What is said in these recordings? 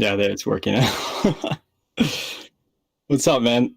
Yeah, there it's working out. What's up, man?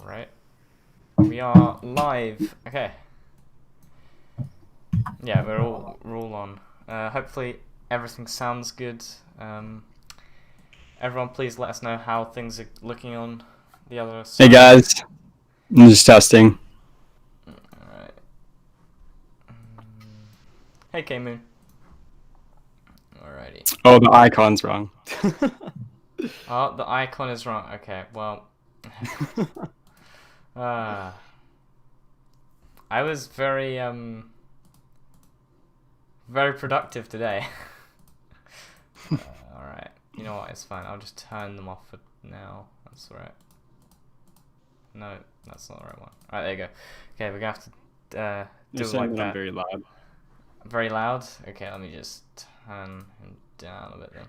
Alright. We are live. Okay. Yeah, we're all on. Hopefully everything sounds good. Everyone please let us know how things are looking on the other Hey side. guys, I'm just testing. Alright. Hey K-Moon. Alrighty. Oh, the icon's wrong. Oh, the icon is wrong. Okay, well. uh, I was very productive today. Alright. You know what, it's fine. I'll just turn them off for now. That's right. No, that's not the right one. Alright, there you go. Okay, we're gonna have to You're do it saying like that I'm that. very loud. Very loud? Okay, let me just turn him down a bit then.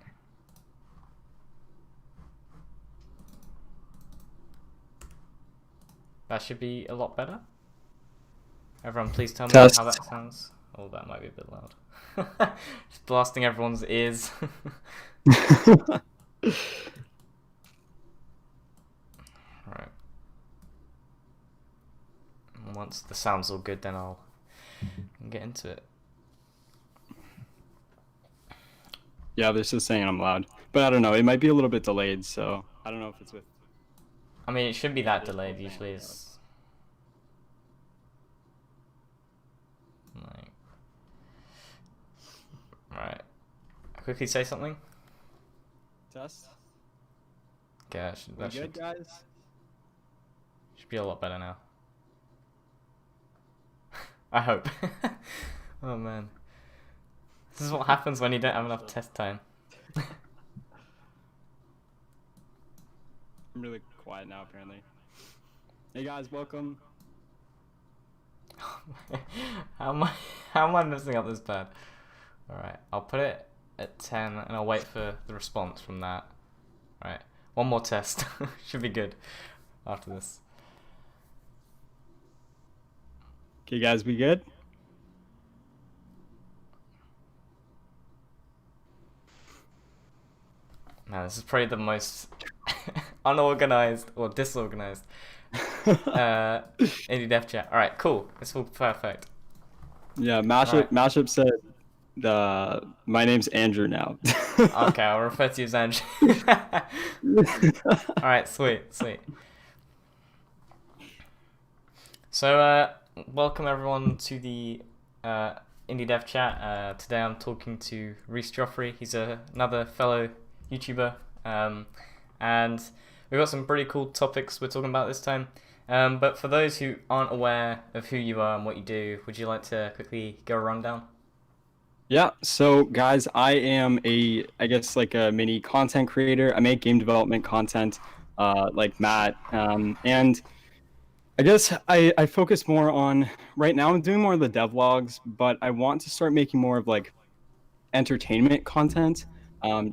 That should be a lot better. Everyone, please tell me how Test. that sounds. Oh, that might be a bit loud. Just blasting everyone's ears. Right. Once the sound's all good, then I'll get into it. Yeah, they're just saying I'm loud. But I don't know, it might be a little bit delayed, so I don't know if it's with... I mean, it shouldn't be that delayed. Usually it's like... Right. Quickly say something. Test? Okay, that We good, guys? should be a lot better now. I hope. Oh man. This is what happens when you don't have enough test time. I'm really quiet now, apparently. Hey guys, welcome. How am I? How am I messing up this bad? All right, I'll put it at 10, and I'll wait for the response from that. All right, one more test should be good after this. Okay, guys, we good? Man, this is probably the most unorganized or disorganized indie dev chat. All right, cool. It's all perfect. Yeah, Alright. Mashup said my name's Andrew now. Okay, I'll refer to you as Andrew. All right, sweet, sweet. So, welcome everyone to the indie dev chat. Today I'm talking to Reece. He's another fellow YouTuber, and we've got some pretty cool topics we're talking about this time. But for those who aren't aware of who you are and what you do, would you like to quickly go a rundown? Yeah, so guys, I am I guess like a mini content creator. I make game development content, like Matt, and I guess I focus more on right now. I'm doing more of the devlogs, but I want to start making more of like entertainment content,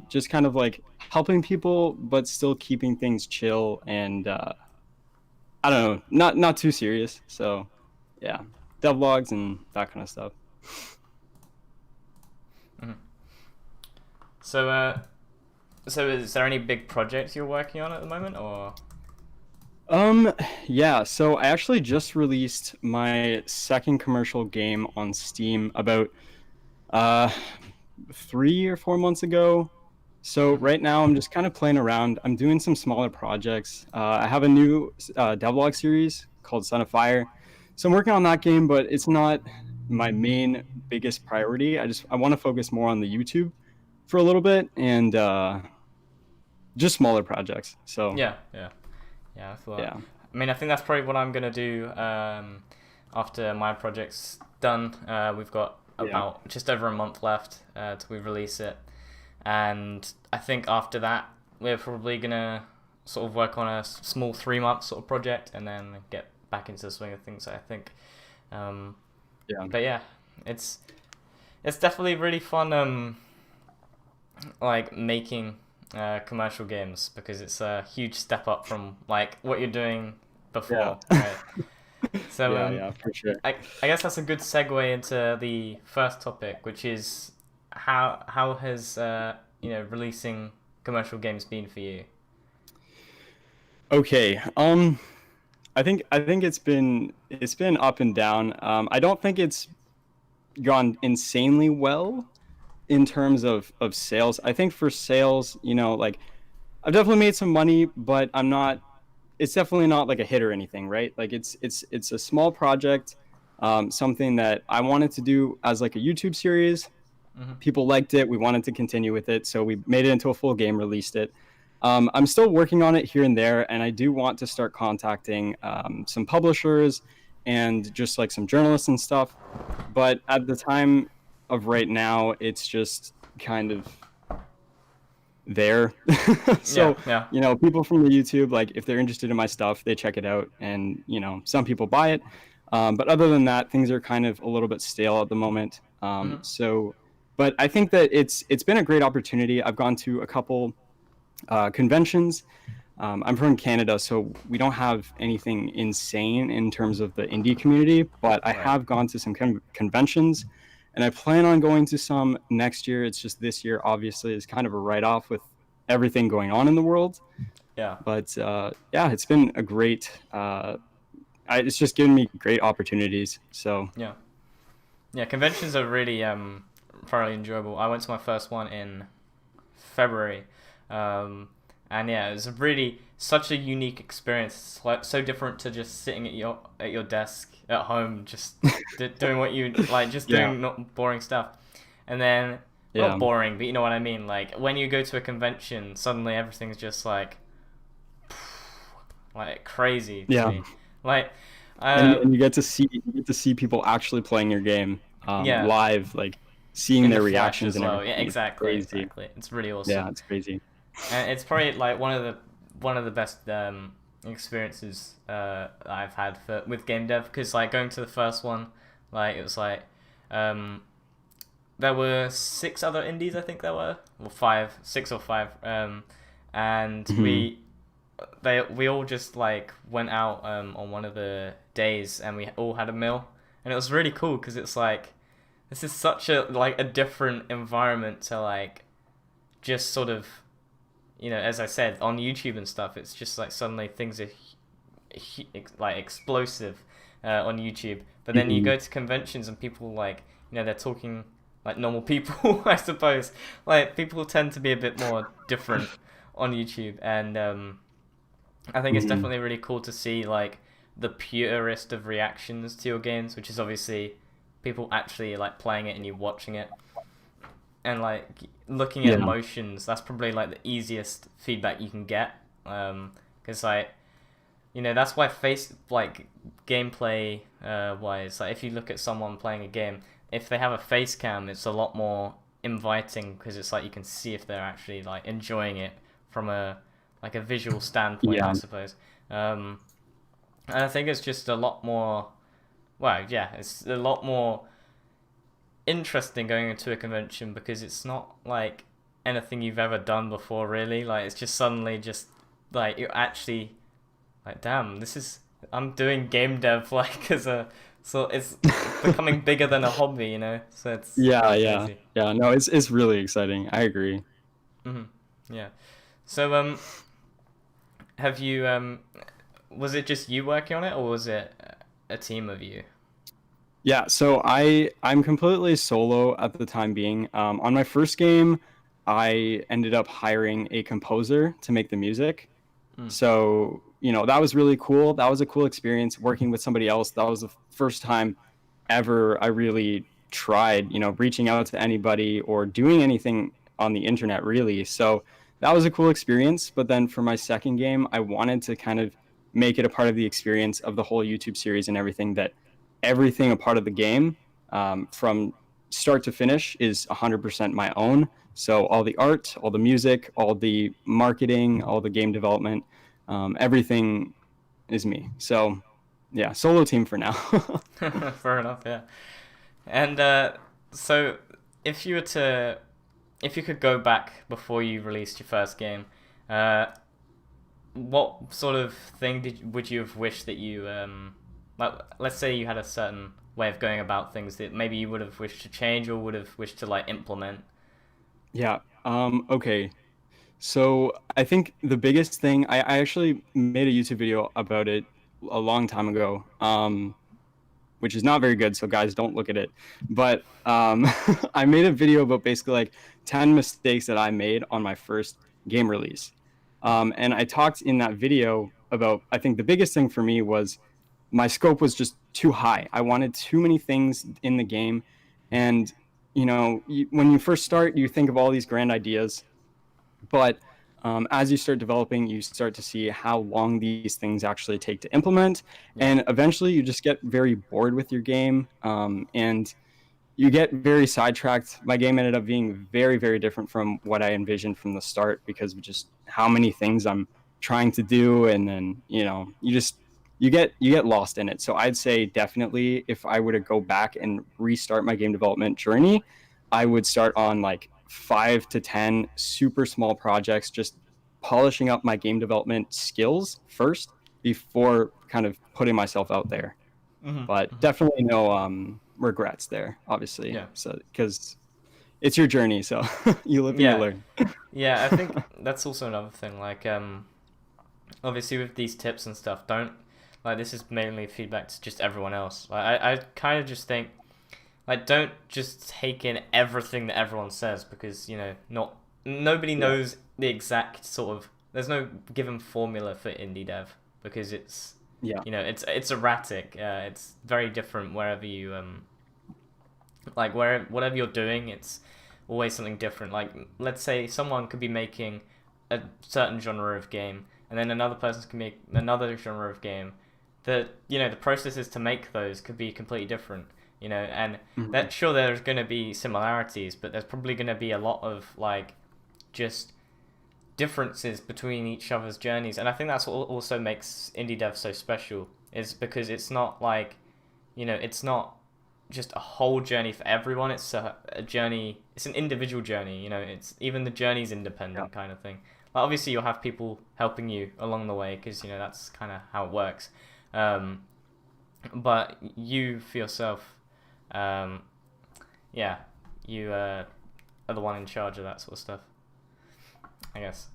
just kind of like helping people, but still keeping things chill and I don't know, not too serious. So yeah, devlogs and that kind of stuff. Mhm. So, so is there any big projects you're working on at the moment, or? Um, yeah, so I actually just released my second commercial game on Steam about uh 3 or 4 months ago. So Mhm. right now I'm just kind of playing around. I'm doing some smaller projects. I have a new devlog series called Son of Fire. So I'm working on that game, but it's not my main biggest priority. I want to focus more on the YouTube for a little bit and just smaller projects. So Yeah, yeah, yeah. I thought. yeah. I mean, I think that's probably what I'm gonna do after my project's done. We've got Yeah. about just over a month left till we release it, and I think after that we're probably gonna sort of work on a small 3 month sort of project, and then get back into the swing of things. I think. Um, Yeah. but yeah, it's it's definitely really fun. Like making commercial games, because it's a huge step up from like what you're doing Yeah. before, right? So Yeah, yeah, for sure. I guess that's a good segue into the first topic, which is how has releasing commercial games been for you? Okay. I think it's been up and down. I don't think it's gone insanely well in terms of sales. I think for sales, like I've definitely made some money, but I'm not. It's definitely not like a hit or anything, right? Like it's a small project, something that I wanted to do as like a YouTube series. Hmm. People liked it. We wanted to continue with it, so we made it into a full game, released it. I'm still working on it here and there, and I do want to start contacting some publishers and just like some journalists and stuff. But at the time of right now, it's just kind of there. Yeah, So, yeah. people from the YouTube, like if they're interested in my stuff, they check it out, and some people buy it. But other than that, things are kind of a little bit stale at the moment. Hmm. But I think that it's been a great opportunity. I've gone to a couple conventions. I'm from Canada, so we don't have anything insane in terms of the indie community, but I Right. have gone to some conventions, and I plan on going to some next year. It's just this year, obviously, is kind of a write off with everything going on in the world. Yeah. But yeah, it's been a great. It's just given me great opportunities. So Yeah. Yeah. Conventions are really thoroughly enjoyable. I went to my first one in February. And yeah, it was really such a unique experience. It's like so different to just sitting at your desk at home, just doing what you like, just yeah, doing not boring stuff. And then yeah, not boring, but you know what I mean. Like when you go to a convention, suddenly everything's just like crazy to yeah. me. Like, And uh, you get to see people actually playing your game yeah, live, like seeing in the their flash reactions as and well. Yeah, everything is exactly, crazy. exactly. It's really Yeah, awesome. it's crazy. And it's probably like one of the best experiences I've had for with game dev, because like going to the first one, like it was like um, there were six other indies, I think there were, or five, six or five, and Hmm. we all just like went out on one of the days and we all had a meal, and it was really cool because it's like this is such a like a different environment to like just sort of, as I said, on YouTube and stuff. It's just like suddenly things are like explosive on YouTube. But then you Hmm. go to conventions and people like, they're talking like normal people, I suppose. Like people tend to be a bit more different on YouTube, and I think it's Hmm. definitely really cool to see like the purest of reactions to your games, which is obviously people actually like playing it and you watching it, and like looking at Yeah. emotions. That's probably like the easiest feedback you can get, because like that's why face like gameplay wise, like if you look at someone playing a game, if they have a face cam, it's a lot more inviting because it's like you can see if they're actually like enjoying it from a like a visual standpoint, I Yeah. suppose. um and I think it's just a lot more, well, yeah, it's a lot more interesting going into a convention because it's not like anything you've ever done before, really. Like it's just suddenly just like you're actually like, damn, this is, I'm doing game dev like as a, so it's becoming bigger than a hobby, So it's Yeah, really yeah, crazy. yeah. No, it's really exciting. I agree. Hmm. Yeah. So have you was it just you working on it, or was it a team of you? Yeah, so I'm completely solo at the time being. On my first game, I ended up hiring a composer to make the music. Mm. So, that was really cool. That was a cool experience working with somebody else. That was the first time ever I really tried, reaching out to anybody or doing anything on the internet, really. So that was a cool experience. But then for my second game, I wanted to kind of make it a part of the experience of the whole YouTube series and everything, that everything a part of the game, from start to finish, is 100% my own. So all the art, all the music, all the marketing, all the game development, everything is me. So yeah, solo team for now. Fair enough, yeah. And so if you were to, if you could go back before you released your first game, uh, what sort of thing would you have wished that you like, let's say you had a certain way of going about things that maybe you would have wished to change or would have wished to like implement. Yeah. Okay. So I think the biggest thing, I actually made a YouTube video about it a long time ago, which is not very good. So guys, don't look at it. But I made a video about basically like 10 mistakes that I made on my first game release. And I talked in that video about, I think the biggest thing for me was my scope was just too high. I wanted too many things in the game. And, when you first start, you think of all these grand ideas, but as you start developing, you start to see how long these things actually take to implement. Yeah. And eventually you just get very bored with your game, and you get very sidetracked. My game ended up being very, very different from what I envisioned from the start because of just how many things I'm trying to do, and then you get lost in it. So I'd say definitely if I were to go back and restart my game development journey, I would start on like 5 to 10 super small projects, just polishing up my game development skills first before kind of putting myself out there. Mm-hmm. But Mm-hmm. definitely no regrets there, obviously. Yeah. So because it's your journey, so you live and you Yeah. learn. Yeah, I think that's also another thing. Like, obviously with these tips and stuff, don't, like, this is mainly feedback to just everyone else. Like, I kind of just think, like, don't just take in everything that everyone says because not nobody Yeah, knows the exact sort of. There's no given formula for indie dev because it's yeah, it's erratic. It's very different wherever you like where whatever you're doing. It's always something different. Like let's say someone could be making a certain genre of game, and then another person can make another genre of game. The processes to make those could be completely different. And Mhm. that sure there's going to be similarities, but there's probably going to be a lot of like just differences between each other's journeys, and I think that's what also makes indie dev so special, is because it's not like, it's not just a whole journey for everyone. It's a journey. It's an individual journey. It's even the journey's Yeah. independent kind of thing. Like obviously you'll have people helping you along the way because that's kind of how it works. Um, but you for yourself, um, yeah, you are the one in charge of that sort of stuff, I guess.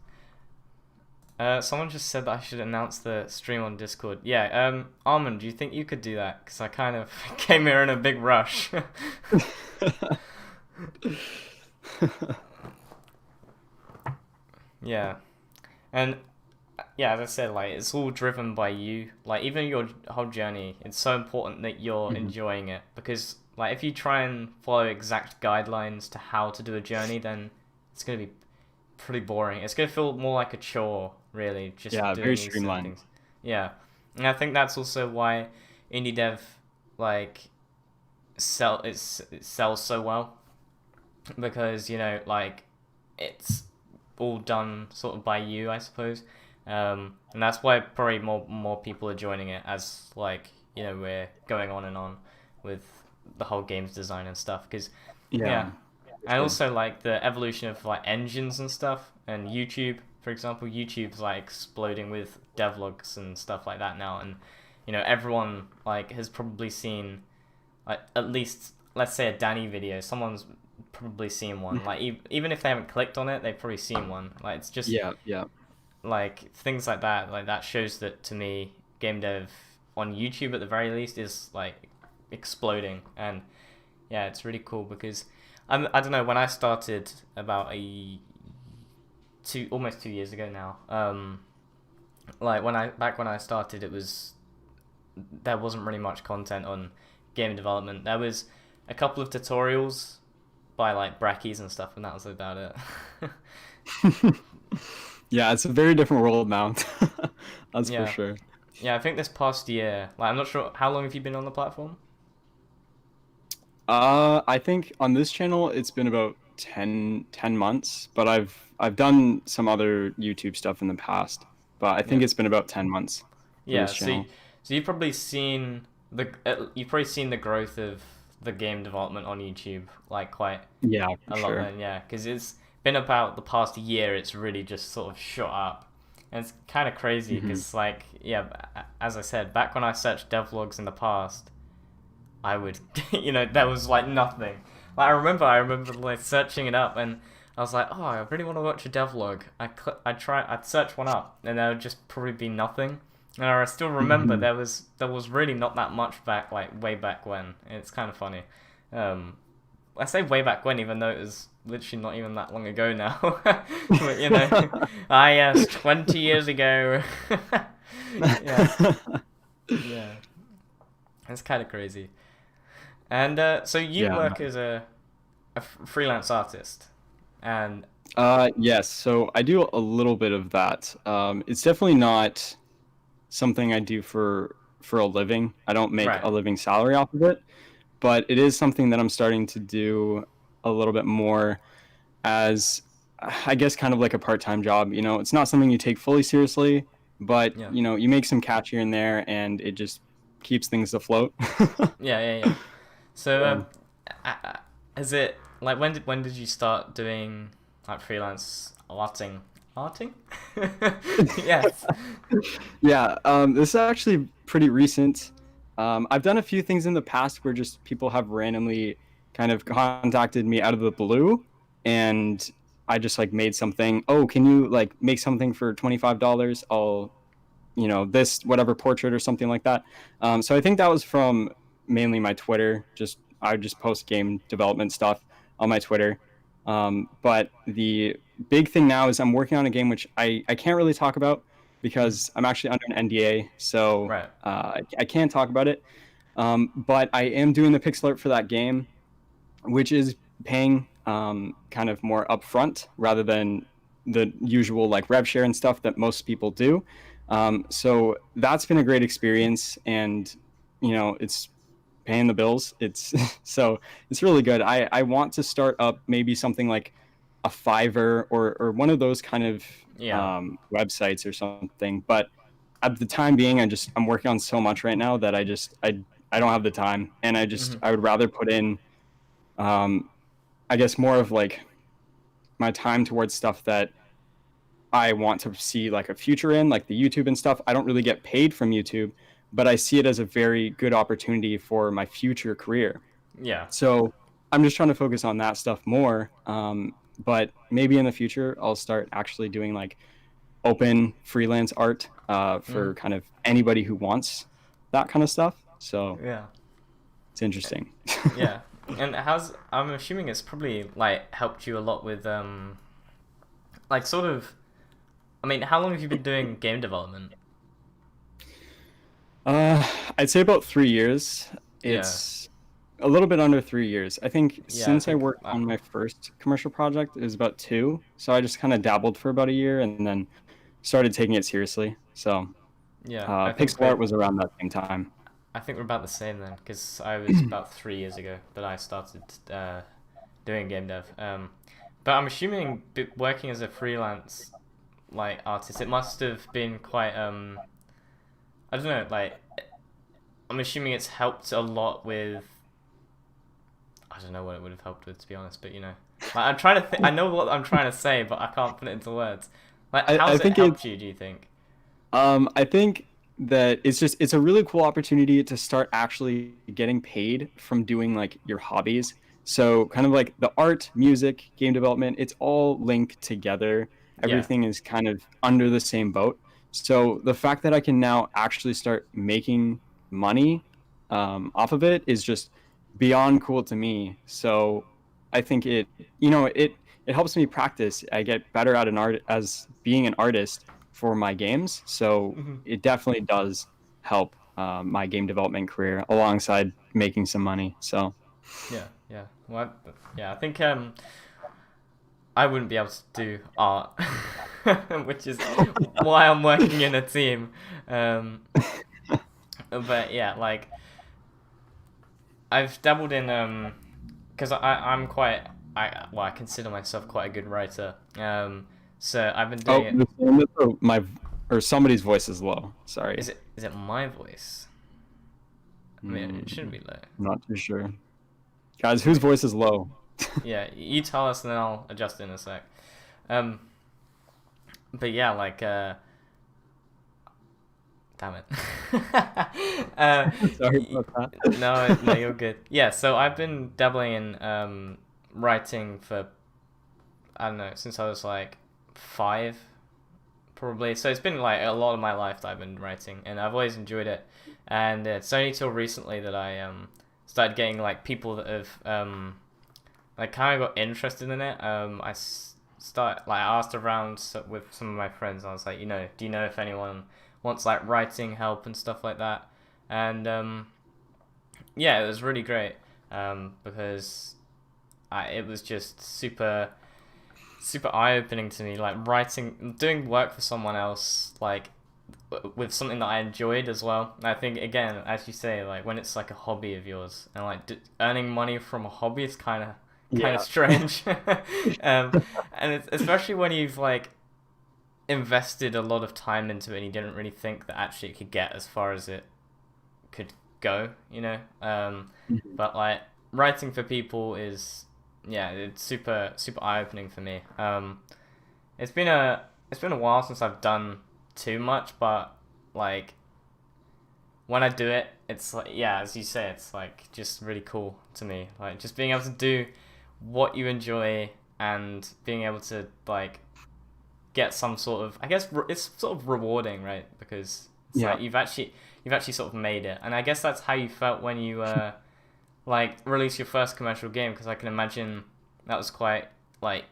Someone just said that I should announce the stream on Discord. Yeah, Armand, do you think you could do that? Because I kind of came here in a big rush. Yeah, and yeah, as I said, like it's all driven by you. Like even your whole journey, it's so important that you're Mhm. enjoying it because like if you try and follow exact guidelines to how to do a journey, then it's gonna be pretty boring. It's gonna feel more like a chore, really, just Yeah, very doing these certain streamlined. things. Yeah, and I think that's also why indie dev like it sells so well because like it's all done sort of by you, I suppose. And that's why probably more people are joining it as like we're going on and on with the whole games design and stuff because yeah, Yeah, for and sure. also like the evolution of like engines and stuff and YouTube, for example. YouTube's like exploding with devlogs and stuff like that now, and everyone like has probably seen like at least let's say a Danny video. Someone's probably seen one. Like even if they haven't clicked on it, they've probably seen one. Like it's just Yeah, yeah, like things like that. Like that shows that to me, game dev on YouTube at the very least is like exploding, and yeah, it's really cool because I don't know when I started about a two almost 2 years ago now. Like when I started, it was there wasn't really much content on game development. There was a couple of tutorials by like brackies and stuff, and that was about it. yeah. It's a very different world now. That's for Yeah, sure. yeah. I think this past year, like I'm not sure how long have you been on the platform. I think on this channel it's been about 10 months, but I've done some other YouTube stuff in the past. But I think Yeah, it's been about 10 months for this yeah. channel. So you've probably seen the growth of the game development on YouTube like quite Yeah, for a lot sure. then, yeah, because it's been about the past year. It's really just sort of shot up, and it's kind of crazy Hmm. because, like, yeah, as I said, back when I searched devlogs in the past, I would, there was like nothing. Like I remember like searching it up, and I was like, oh, I really want to watch a devlog. I'd search one up, and there would just probably be nothing. And I still remember Hmm. there was really not that much back, like way back when. It's kind of funny. Um, I say way back when, even though it was literally not even that long ago now. But yes, 20 years ago. Yeah, yeah, it's kind of crazy. And so you Yeah. work as a freelance artist, and Yes. So I do a little bit of that. It's definitely not something I do for a living. I don't make right, a living salary off of it, but it is something that I'm starting to do a little bit more as I guess kind of like a part-time job. It's not something you take fully seriously, but yeah, you make some cash here and there, and it just keeps things afloat. yeah, yeah, yeah. So, Yeah. is it like when did you start doing like freelance arting? Arting? Yes. Yeah, this is actually pretty recent. I've done a few things in the past where just people have randomly kind of contacted me out of the blue, and I just like made something. Oh, can you like make something for $25? I'll, this whatever portrait or something like that. So I think that was from mainly my Twitter. Just I would just post game development stuff on my Twitter. But the big thing now is I'm working on a game which I can't really talk about Mm, because I'm actually under an NDA, so right. I can't talk about it. But I am doing the pixel art for that game, which is paying kind of more upfront rather than the usual like rev share and stuff that most people do. So that's been a great experience, and it's paying the bills. It's so it's really good. I want to start up maybe something like a Fiverr or one of those kind of Yeah. websites or something. But at the time being, I'm working on so much right now that I don't have the time, and Hmm. I would rather put in um, I guess more of like my time towards stuff that I want to see like a future in, like the YouTube and stuff. I don't really get paid from YouTube, but I see it as a very good opportunity for my future career. Yeah. So I'm just trying to focus on that stuff more. But maybe in the future, I'll start actually doing like open freelance art Hmm. for kind of anybody who wants that kind of stuff. So Yeah. it's interesting. Yeah. And I'm assuming it's probably like helped you a lot with like sort of I mean, how long have you been doing game development? Uh, I'd say about 3 years. Yeah. It's a little bit under 3 years. I think Yeah, I since I think worked on my first commercial project, it was about two. So I just kind of dabbled for about a year and then started taking it seriously. So yeah, I think pixel art was around that same time. we're about the same then, because I was about 3 years ago that I started doing game dev. But I'm assuming working as a freelance like artist, it must have been quite I don't know, like I'm assuming it's helped a lot with. I don't know what it would have helped with, to be honest, but like I'm trying to I know what I'm trying to say, but I can't put it into words. Like, I how's it think it helped you? Do you think? I think that it's a really cool opportunity to start actually getting paid from doing like your hobbies. So kind of like the art, music, game development, it's all linked together. Yeah. Everything is kind of under the same boat. So the fact that I can now actually start making money off of it is just beyond cool to me. So I think it helps me practice. I get better at an art as being an artist for my games. So Hmm. it definitely does help my game development career alongside making some money. So Yeah. Yeah. Well, yeah. I think I wouldn't be able to do art, which is why I'm working in a team. Um, but yeah, like I've dabbled in because I'm quite I consider myself quite a good writer. So I've been doing oh, it. my or somebody's voice is low. Sorry, Is it my voice? I mean, it shouldn't be low. not too sure. Guys, I whose mean, voice is low? yeah, you tell us and then I'll adjust it in a sec. Um, but yeah, like damn it. Sorry about that. No, you're good. Yeah, so I've been dabbling in writing for I don't know since I was like 5, probably. So it's been like a lot of my life that I've been writing, and I've always enjoyed it. And it's only till recently that I started getting like people that have like kind of got interested in it. I asked around with some of my friends. I was like, do you know if anyone wants like writing help and stuff like that? And yeah, it was really great because it was just super eye opening to me. Like doing work for someone else, like with something that I enjoyed as well. I think again, as you say, like when it's like a hobby of yours and like earning money from a hobby is kind of Yeah. strange. um, and it's, especially when you've like invested a lot of time into it and you didn't really think that actually it could get as far as it could go. But like writing for people is yeah, it's super eye opening for me. It's been a while since I've done too much, but like when I do it, it's like yeah, as you say, it's like just really cool to me. Like just being able to do what you enjoy and being able to like get some sort of I guess it's sort of rewarding, right? Because it's Yeah. like you've actually sort of made it, and I guess that's how you felt when you like release your first commercial game. Because I can imagine that was quite like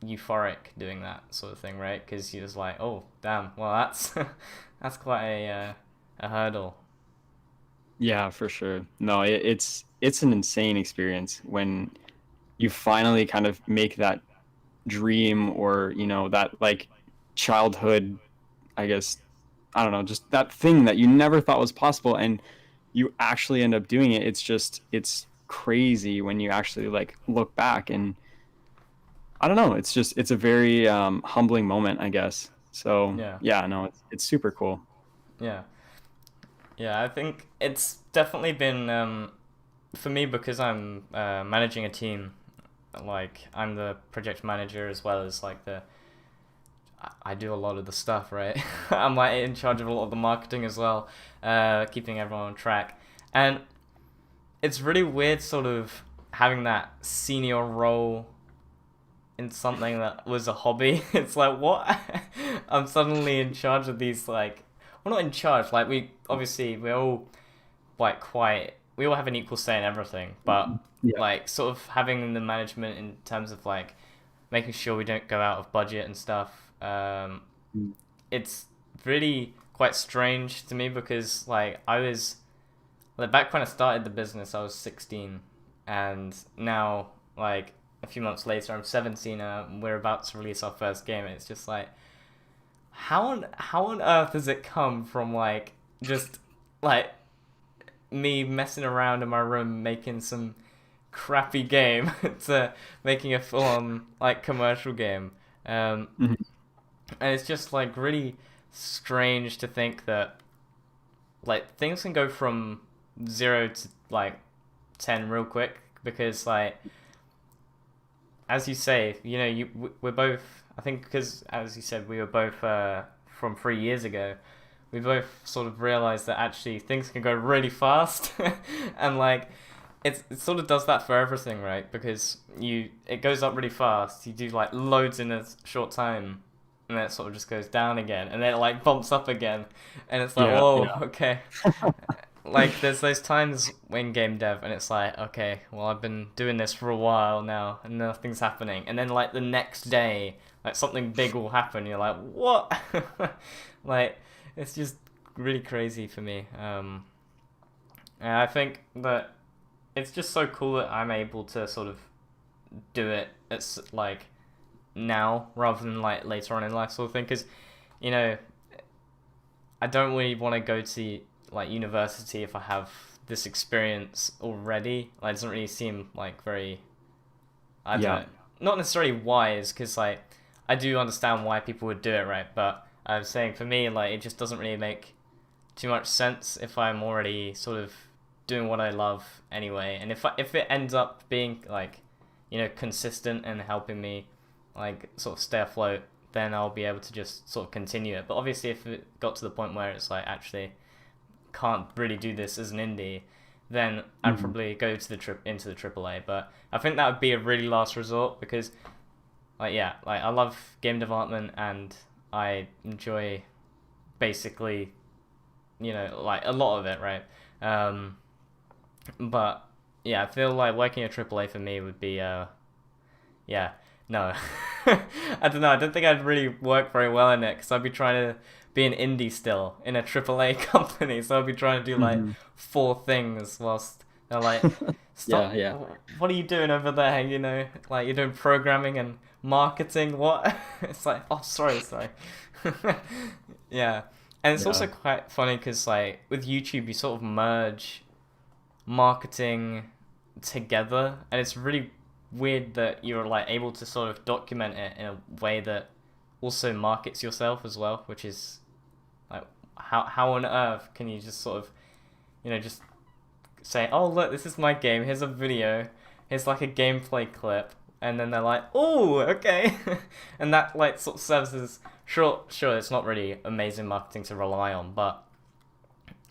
euphoric doing that sort of thing, right? Because you're just like, oh damn, well that's that's quite a hurdle. Yeah, for sure. No, it's an insane experience when you finally kind of make that dream or that like childhood, I guess, I don't know, just that thing that you never thought was possible, and you actually end up doing it, it's crazy when you actually like look back. And I don't know, it's a very humbling moment, I guess. So Yeah, yeah, no, it's super cool. yeah, yeah. I think it's definitely been for me because I'm managing a team. Like I'm the project manager as well as like the I do a lot of the stuff, right? I'm like in charge of a lot of the marketing as well, keeping everyone on track. And it's really weird sort of having that senior role in something that was a hobby. It's like what? I'm suddenly in charge of these like well not in charge, like we're all like quite we all have an equal say in everything, but Yeah. like sort of having the management in terms of like making sure we don't go out of budget and stuff. It's really quite strange to me because like I was like back when I started the business I was 16, and now like a few months later I'm 17 and we're about to release our first game, and it's just like how on earth does it come from like just like me messing around in my room making some crappy game to making a full on like commercial game. Mhm. And it's just like really strange to think that like things can go from 0 to like 10 real quick because like as you say, you know, we're both. I think because as you said, we were both from 3 years ago. We both sort of realized that actually things can go really fast, and like it sort of does that for everything, right? Because it goes up really fast. You do like loads in a short time, and then it sort of just goes down again, and then it like bumps up again, and it's like Yeah, whoa, yeah. okay. Like there's those times in game dev and it's like okay well I've been doing this for a while now and nothing's happening, and then like the next day like something big will happen, you're like what? Like it's just really crazy for me, and I think that it's just so cool that I'm able to sort of do it like now rather than like later on in life sort of thing, because you know I don't really want to go to like university if I have this experience already. Like, it doesn't really seem like very, I don't Yeah. know, not necessarily wise because like I do understand why people would do it, right? But I'm saying for me, like it just doesn't really make too much sense if I'm already sort of doing what I love anyway. And if it ends up being like, you know, consistent and helping me like sort of stay afloat, then I'll be able to just sort of continue it. But obviously, if it got to the point where it's like actually can't really do this as an indie, then I'd Mhm. probably go to the trip into the AAA. But I think that would be a really last resort because, like, yeah, like I love game development and I enjoy basically, you know, like a lot of it, right? Um, but yeah, I feel like working at AAA for me would be yeah, no. I don't know. I don't think I'd really work very well in it because I'd be trying to be an indie still in a AAA company. So I'd be trying to do like Mhm. four things whilst they're like, Yeah, stop. yeah. What are you doing over there? You know, like you're doing programming and marketing. What? It's like, oh, sorry. Yeah. And it's Yeah. also quite funny because like with YouTube, you sort of merge marketing together, and it's really weird that you're like able to sort of document it in a way that also markets yourself as well, which is like how on earth can you just sort of you know just say oh look this is my game, here's a video, here's like a gameplay clip, and then they're like oh okay, and that like sort of serves as sure it's not really amazing marketing to rely on, but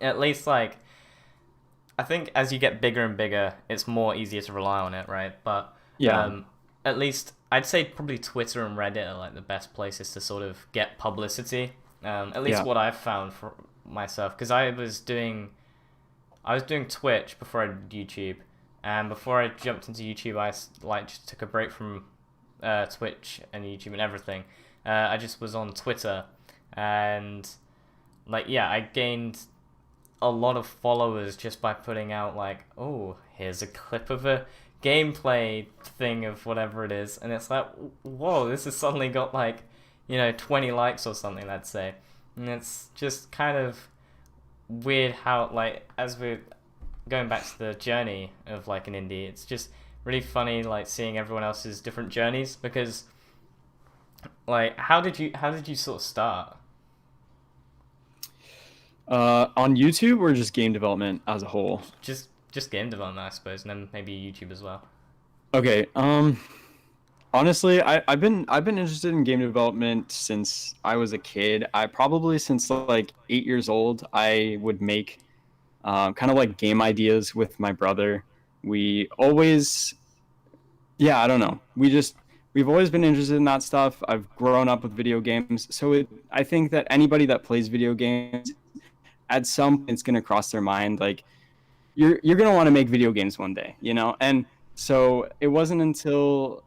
at least like I think as you get bigger and bigger, it's more easier to rely on it, right? But Yeah. um, at least I'd say probably Twitter and Reddit are like the best places to sort of get publicity. At least Yeah. what I've found for myself, because I was doing Twitch before I did YouTube, and before I jumped into YouTube, like just took a break from Twitch and YouTube and everything. I just was on Twitter, and like yeah, I gained a lot of followers just by putting out like, oh, here's a clip of a gameplay thing of whatever it is, and it's like, whoa, this has suddenly got like, 20 likes or something, let's say, and it's just kind of weird how like as we're going back to the journey of like an indie, it's just really funny like seeing everyone else's different journeys because like how did you sort of start? On YouTube or just game development as a whole? Just game development, I suppose, and then maybe YouTube as well. Okay. Honestly, I've been interested in game development since I was a kid. I probably since like 8 years old, I would make kind of like game ideas with my brother. We always, yeah, I don't know. We've always been interested in that stuff. I've grown up with video games, so I think that anybody that plays video games at some point it's gonna cross their mind like you're gonna want to make video games one day, you know. And so it wasn't until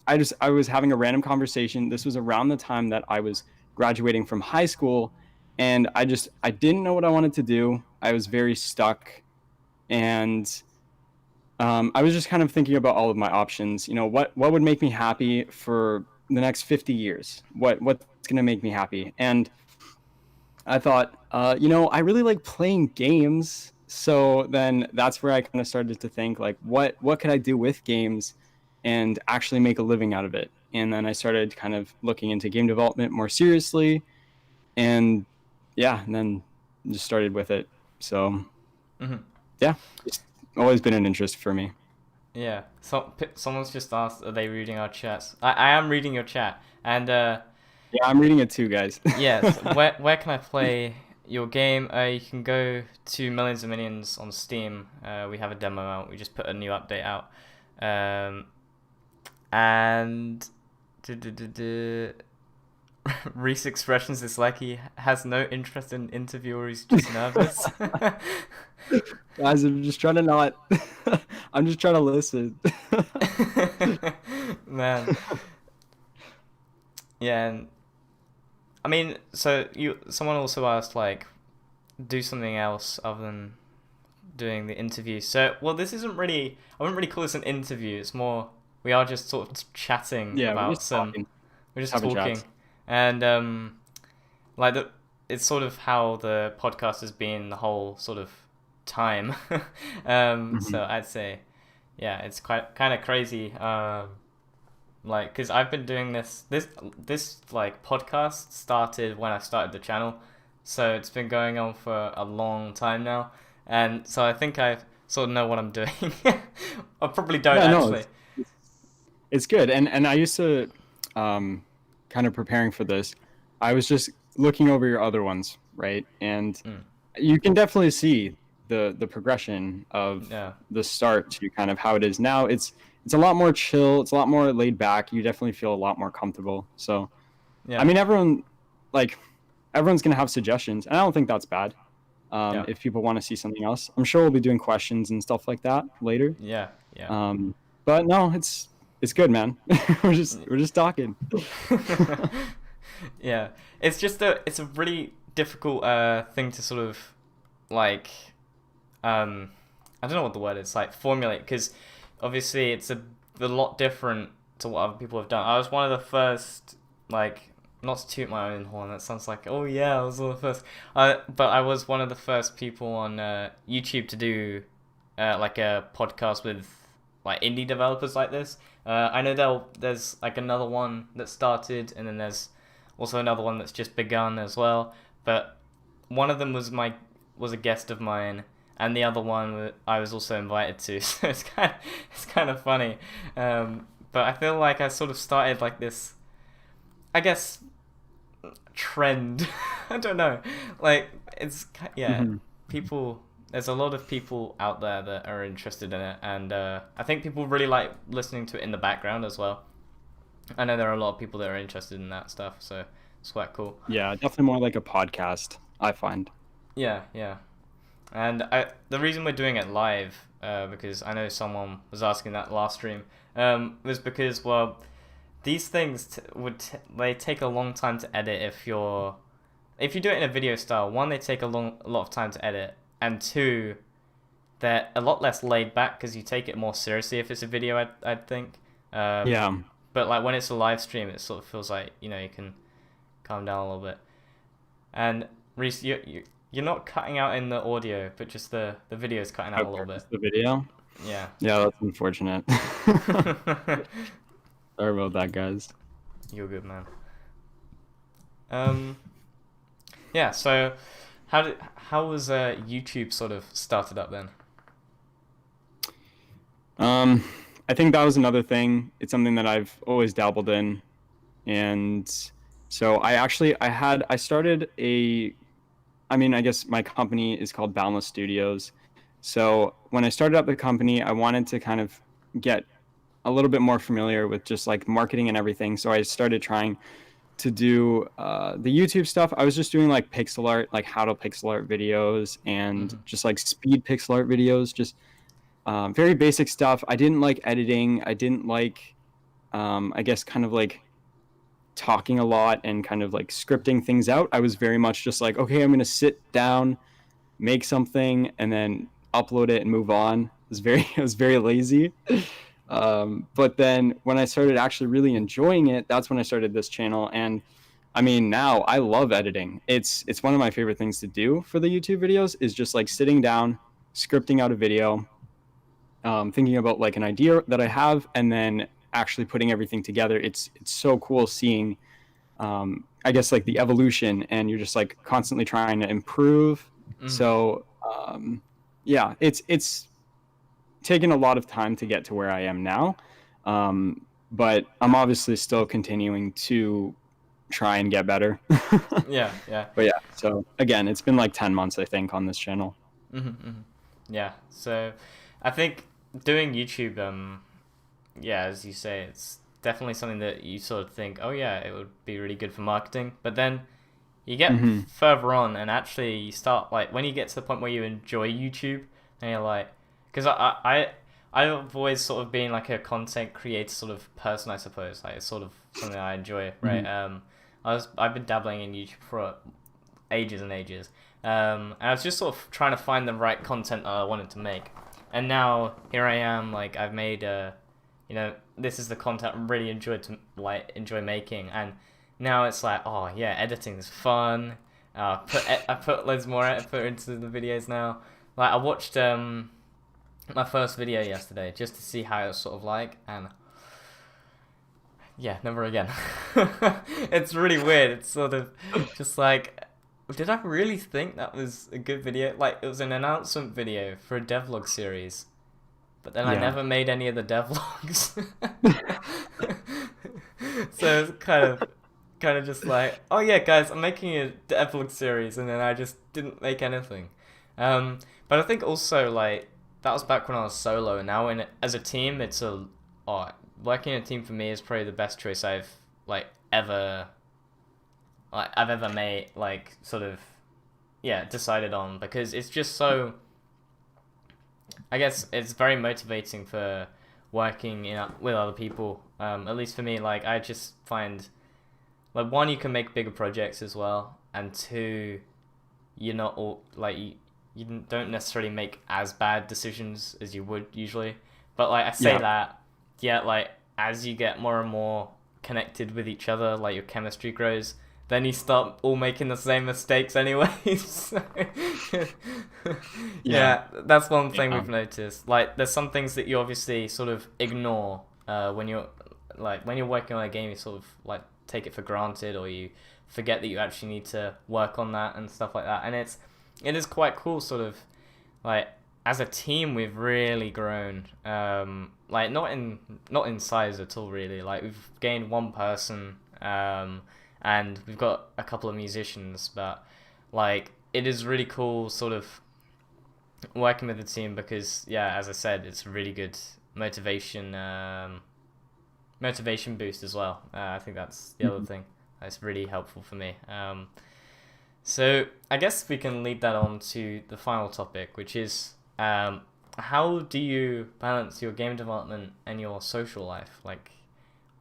I was having a random conversation. This was around the time that I was graduating from high school, and I didn't know what I wanted to do. I was very stuck, and I was just kind of thinking about all of my options. You know, what would make me happy for the next 50 years? What's gonna make me happy? And I thought, you know, I really like playing games. So then that's where I kind of started to think like, what could I do with games and actually make a living out of it? And then I started kind of looking into game development more seriously, and yeah, and then just started with it. So Hmm. yeah, it's always been an interest for me. Yeah. Someone's just asked, are they reading our chats? I am reading your chat, and Yeah, I'm reading it too, guys. yes. Where can I play your game? You can go to Millions and Minions on Steam. We have a demo out. We just put a new update out. And Reese expressions is like he has no interest in interview or he's just nervous. Guys, I'm just trying to not. I'm just trying to listen. Man, yeah, and I mean, so someone also asked like, do something else other than doing the interview. So, well, this isn't really. I wouldn't really call this an interview. It's more we are just sort of chatting Yeah, we're about just some. talking, We're just having talking, chats. and like it's sort of how the podcast has been the whole sort of time. Hmm. So I'd say, yeah, it's quite kind of crazy. Like, because I've been doing this like podcast started when I started the channel, so it's been going on for a long time now, and so I think I sort of know what I'm doing. I probably don't Yeah, no, actually. it's good. And I used to, kind of preparing for this, I was just looking over your other ones, right? And Mm, you can definitely see the progression of yeah, the start to kind of how it is now. It's a lot more chill. It's a lot more laid back. You definitely feel a lot more comfortable. So, I yeah, mean, like everyone's gonna have suggestions, and I don't think that's bad. yeah, If people want to see something else, I'm sure we'll be doing questions and stuff like that later. yeah, yeah. Um, but no, it's good, man. We're just talking. Yeah, it's a really difficult thing to sort of like I don't know what the word is like formulate because obviously it's a lot different to what other people have done. I was one of the first like not to toot my own horn. That sounds like oh yeah I was one of the first. But I was one of the first people on YouTube to do like a podcast with like indie developers like this. I know there's like another one that started, and then there's also another one that's just begun as well. But one of them was a guest of mine, and the other one I was also invited to. So it's kind of funny. But I feel like I sort of started like this, I guess, trend. I don't know. Like yeah, Mhm. people. There's a lot of people out there that are interested in it, and I think people really like listening to it in the background as well. I know there are a lot of people that are interested in that stuff, so it's quite cool. Yeah, definitely more like a podcast, I find. Yeah, yeah. And the reason we're doing it live, because I know someone was asking that last stream, was because well, these things they take a long time to edit if you do it in a video style. One, they take a lot of time to edit, and two, they're a lot less laid back because you take it more seriously if it's a video. I'd think. Um, Yeah. but like when it's a live stream, it sort of feels like you can calm down a little bit. And Reese, you're not cutting out in the audio, but just the video is cutting out a Okay, little bit. just the video. Yeah. Yeah, that's unfortunate. Sorry about that, guys. You're good, man. Um, yeah. So, how was YouTube sort of started up then? Um, I think that was another thing. It's something that I've always dabbled in, and so I started I mean, I guess my company is called Boundless Studios. So when I started up the company, I wanted to kind of get a little bit more familiar with just like marketing and everything. So I started trying to do the YouTube stuff. I was just doing like pixel art, like how to pixel art videos and Mm-hmm. just like speed pixel art videos, just very basic stuff. I didn't like editing. I didn't like, I guess, kind of like talking a lot and kind of like scripting things out. I was very much just like, okay, I'm going to sit down, make something, and then upload it and move on. I was very lazy. But then when I started actually really enjoying it, that's when I started this channel. And I mean, now I love editing. It's one of my favorite things to do for the YouTube videos is just like sitting down, scripting out a video, thinking about like an idea that I have, and then actually putting everything together. It's so cool seeing, I guess, like the evolution, and you're just like constantly trying to improve. Mm-hmm. So yeah, it's taken a lot of time to get to where I am now, but I'm obviously still continuing to try and get better. Yeah, yeah. But yeah, so again, it's been like 10 months I think on this channel. Mm-hmm, mm-hmm. Yeah. So, I think doing YouTube, yeah, as you say, it's definitely something that you sort of think, oh yeah, it would be really good for marketing. But then you get Hmm. further on, and actually you start like when you get to the point where you enjoy YouTube, and you're like, because I've always sort of been like a content creator sort of person, I suppose. Like it's sort of something I enjoy, right? Hmm. I've been dabbling in YouTube for ages and ages. And I was just sort of trying to find the right content that I wanted to make. And now here I am, like I've made this is the content I really enjoy making. And now it's like, oh yeah, editing is fun. I put loads more effort into the videos now. Like I watched my first video yesterday just to see how it was sort of like, and yeah, never again. It's really weird. It's sort of just like, did I really think that was a good video? Like, it was an announcement video for a devlog series, but then I Yeah. never made any of the devlogs. So it's kind of just like, oh yeah, guys, I'm making a devlog series, and then I just didn't make anything. But I think also like that was back when I was solo, and now as a team, oh, working in a team for me is probably the best choice like ever I've ever made, like sort of yeah, decided on, because it's just so, I guess it's very motivating for working with other people. At least for me, like I just find like one, you can make bigger projects as well, and two, you're not all like you don't necessarily make as bad decisions as you would usually. But like I say Yeah. that, yeah, like as you get more and more connected with each other, like your chemistry grows, then you start all making the same mistakes anyways. So, Yeah. yeah, that's one thing Yeah. we've noticed. Like there's some things that you obviously sort of ignore when you're working on a game. You sort of like take it for granted, or you forget that you actually need to work on that and stuff like that. And it is quite cool, sort of like as a team we've really grown. Like not in size at all really. Like we've gained one person, and we've got a couple of musicians, but like it is really cool sort of working with the team, because yeah, as I said, it's a really good motivation boost as well. I think that's the other Mhm. thing that's really helpful for me. So I guess we can lead that on to the final topic, which is how do you balance your game development and your social life? Like,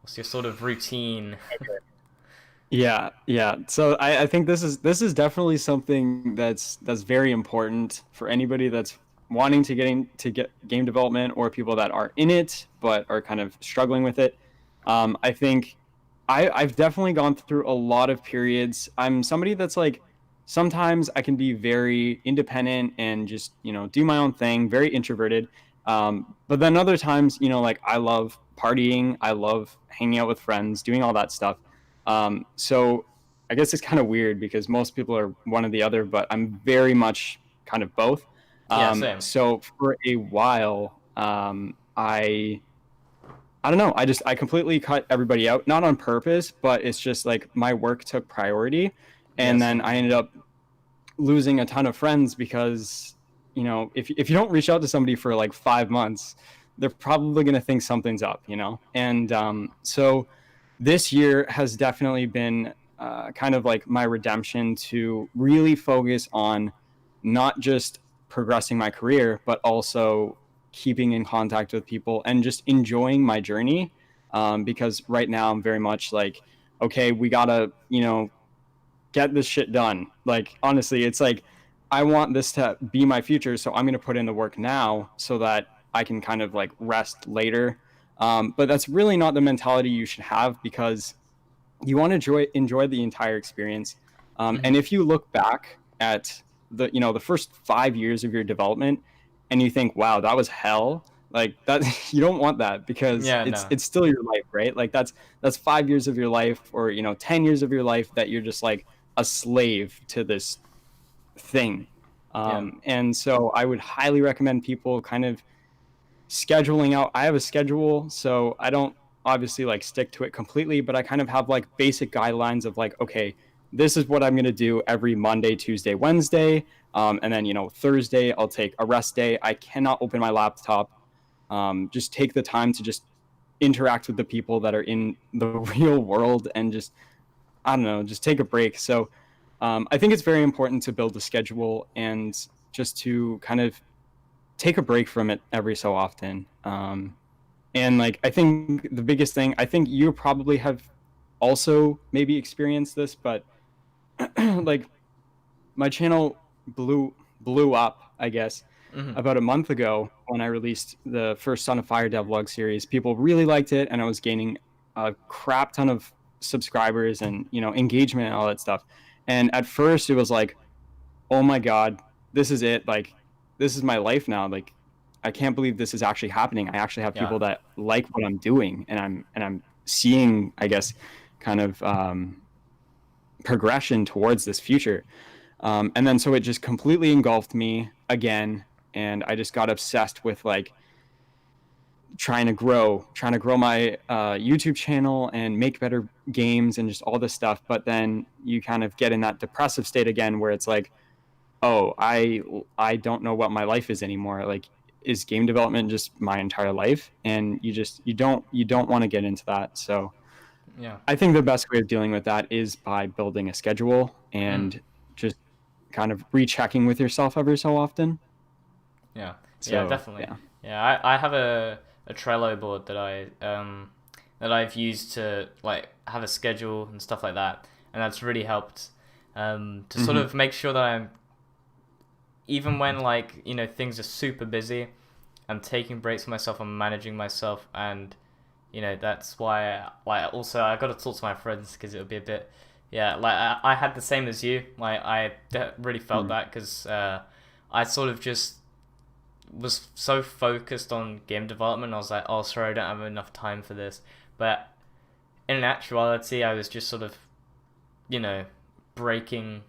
what's your sort of routine? Yeah, yeah. So I think this is definitely something that's very important for anybody that's wanting to get game development, or people that are in it but are kind of struggling with it. I think I've definitely gone through a lot of periods. I'm somebody that's like sometimes I can be very independent and just, do my own thing, very introverted. But then other times, like I love partying, I love hanging out with friends, doing all that stuff. So I guess it's kind of weird because most people are one or the other, but I'm very much kind of both. Yeah, same. So for a while, I don't know. I completely cut everybody out, not on purpose, but it's just like my work took priority, Yeah, and then same. I ended up losing a ton of friends because if you don't reach out to somebody for like 5 months, they're probably going to think something's up, and so this year has definitely been kind of like my redemption to really focus on not just progressing my career, but also keeping in contact with people and just enjoying my journey. Because right now I'm very much like, okay, we gotta, get this shit done. Like, honestly, it's like, I want this to be my future. So I'm going to put in the work now so that I can kind of like rest later. But that's really not the mentality you should have, because you want to enjoy the entire experience. And Hmm. if you look back at the first 5 years of your development and you think, wow, that was hell, like that, you don't want that, because Yeah, it's no. it's still your life, right? Like that's 5 years of your life, or 10 years of your life that you're just like a slave to this thing. Yeah. And so I would highly recommend people kind of scheduling out. I have a schedule, so I don't obviously like stick to it completely, but I kind of have like basic guidelines of like, okay, this is what I'm going to do every Monday, Tuesday, Wednesday. And then, Thursday, I'll take a rest day. I cannot open my laptop. Just take the time to just interact with the people that are in the real world, and just, I don't know, just take a break. So I think it's very important to build a schedule and just to kind of take a break from it every so often. And like, I think the biggest thing, I think you probably have also maybe experienced this, but like my channel blew up, I guess, Hmm. about a month ago when I released the first Son of Fire devlog series. People really liked it, and I was gaining a crap ton of subscribers and engagement and all that stuff. And at first, it was like, oh my god, this is it. Like, this is my life now. Like, I can't believe this is actually happening. I actually have Yeah. people that like what I'm doing, and I'm seeing, I guess, kind of progression towards this future. And then so it just completely engulfed me again, and I just got obsessed with like trying to grow my YouTube channel and make better games and just all this stuff. But then you kind of get in that depressive state again, where it's like, oh, I don't know what my life is anymore. Like, is game development just my entire life? And you don't want to get into that. So Yeah. I think the best way of dealing with that is by building a schedule Mm. and just kind of rechecking with yourself every so often. Yeah. Yeah, So definitely. yeah. Yeah, I have a Trello board that I've used to like have a schedule and stuff like that, and that's really helped to sort Hmm. of make sure that I'm, even when like things are super busy, I'm taking breaks for myself, I'm managing myself, and that's why like also I got to talk to my friends because it would be a bit, yeah, like I had the same as you, like really felt that because I sort of just was so focused on game development. I was like, oh, sorry, I don't have enough time for this. But in actuality, I was just sort of, you know, breaking,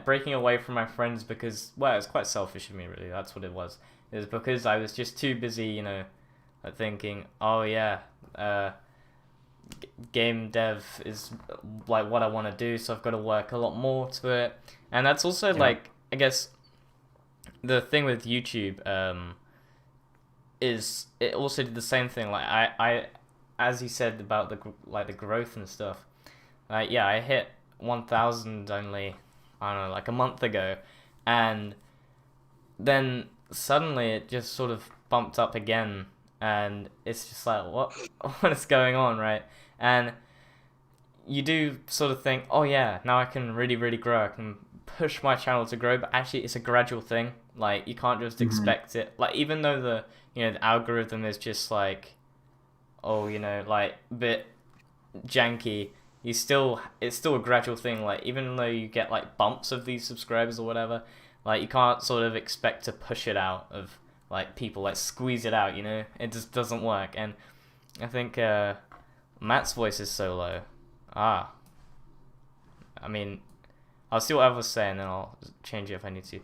breaking away from my friends because, well, it's quite selfish of me, really. That's what it was. It was because I was just too busy, like thinking, oh yeah, game dev is like what I want to do, so I've got to work a lot more to it. And that's also Yeah. like, I guess, the thing with YouTube is it also did the same thing. Like I as you said about the growth and stuff. Like yeah, I hit 1,000 only, I don't know, like a month ago, and then suddenly it just sort of bumped up again, and it's just like what is going on, right? And you do sort of think, oh yeah, now I can really grow. I can push my channel to grow, but actually it's a gradual thing. Like you can't just Hmm. expect it. Like even though the algorithm is just like, oh like a bit janky, it's still a gradual thing. Like even though you get like bumps of these subscribers or whatever, like you can't sort of expect to push it out of like people, like squeeze it out. You know, it just doesn't work. And I think Matt's voice is so low. I mean, I'll see what I was saying, and I'll change it if I need to.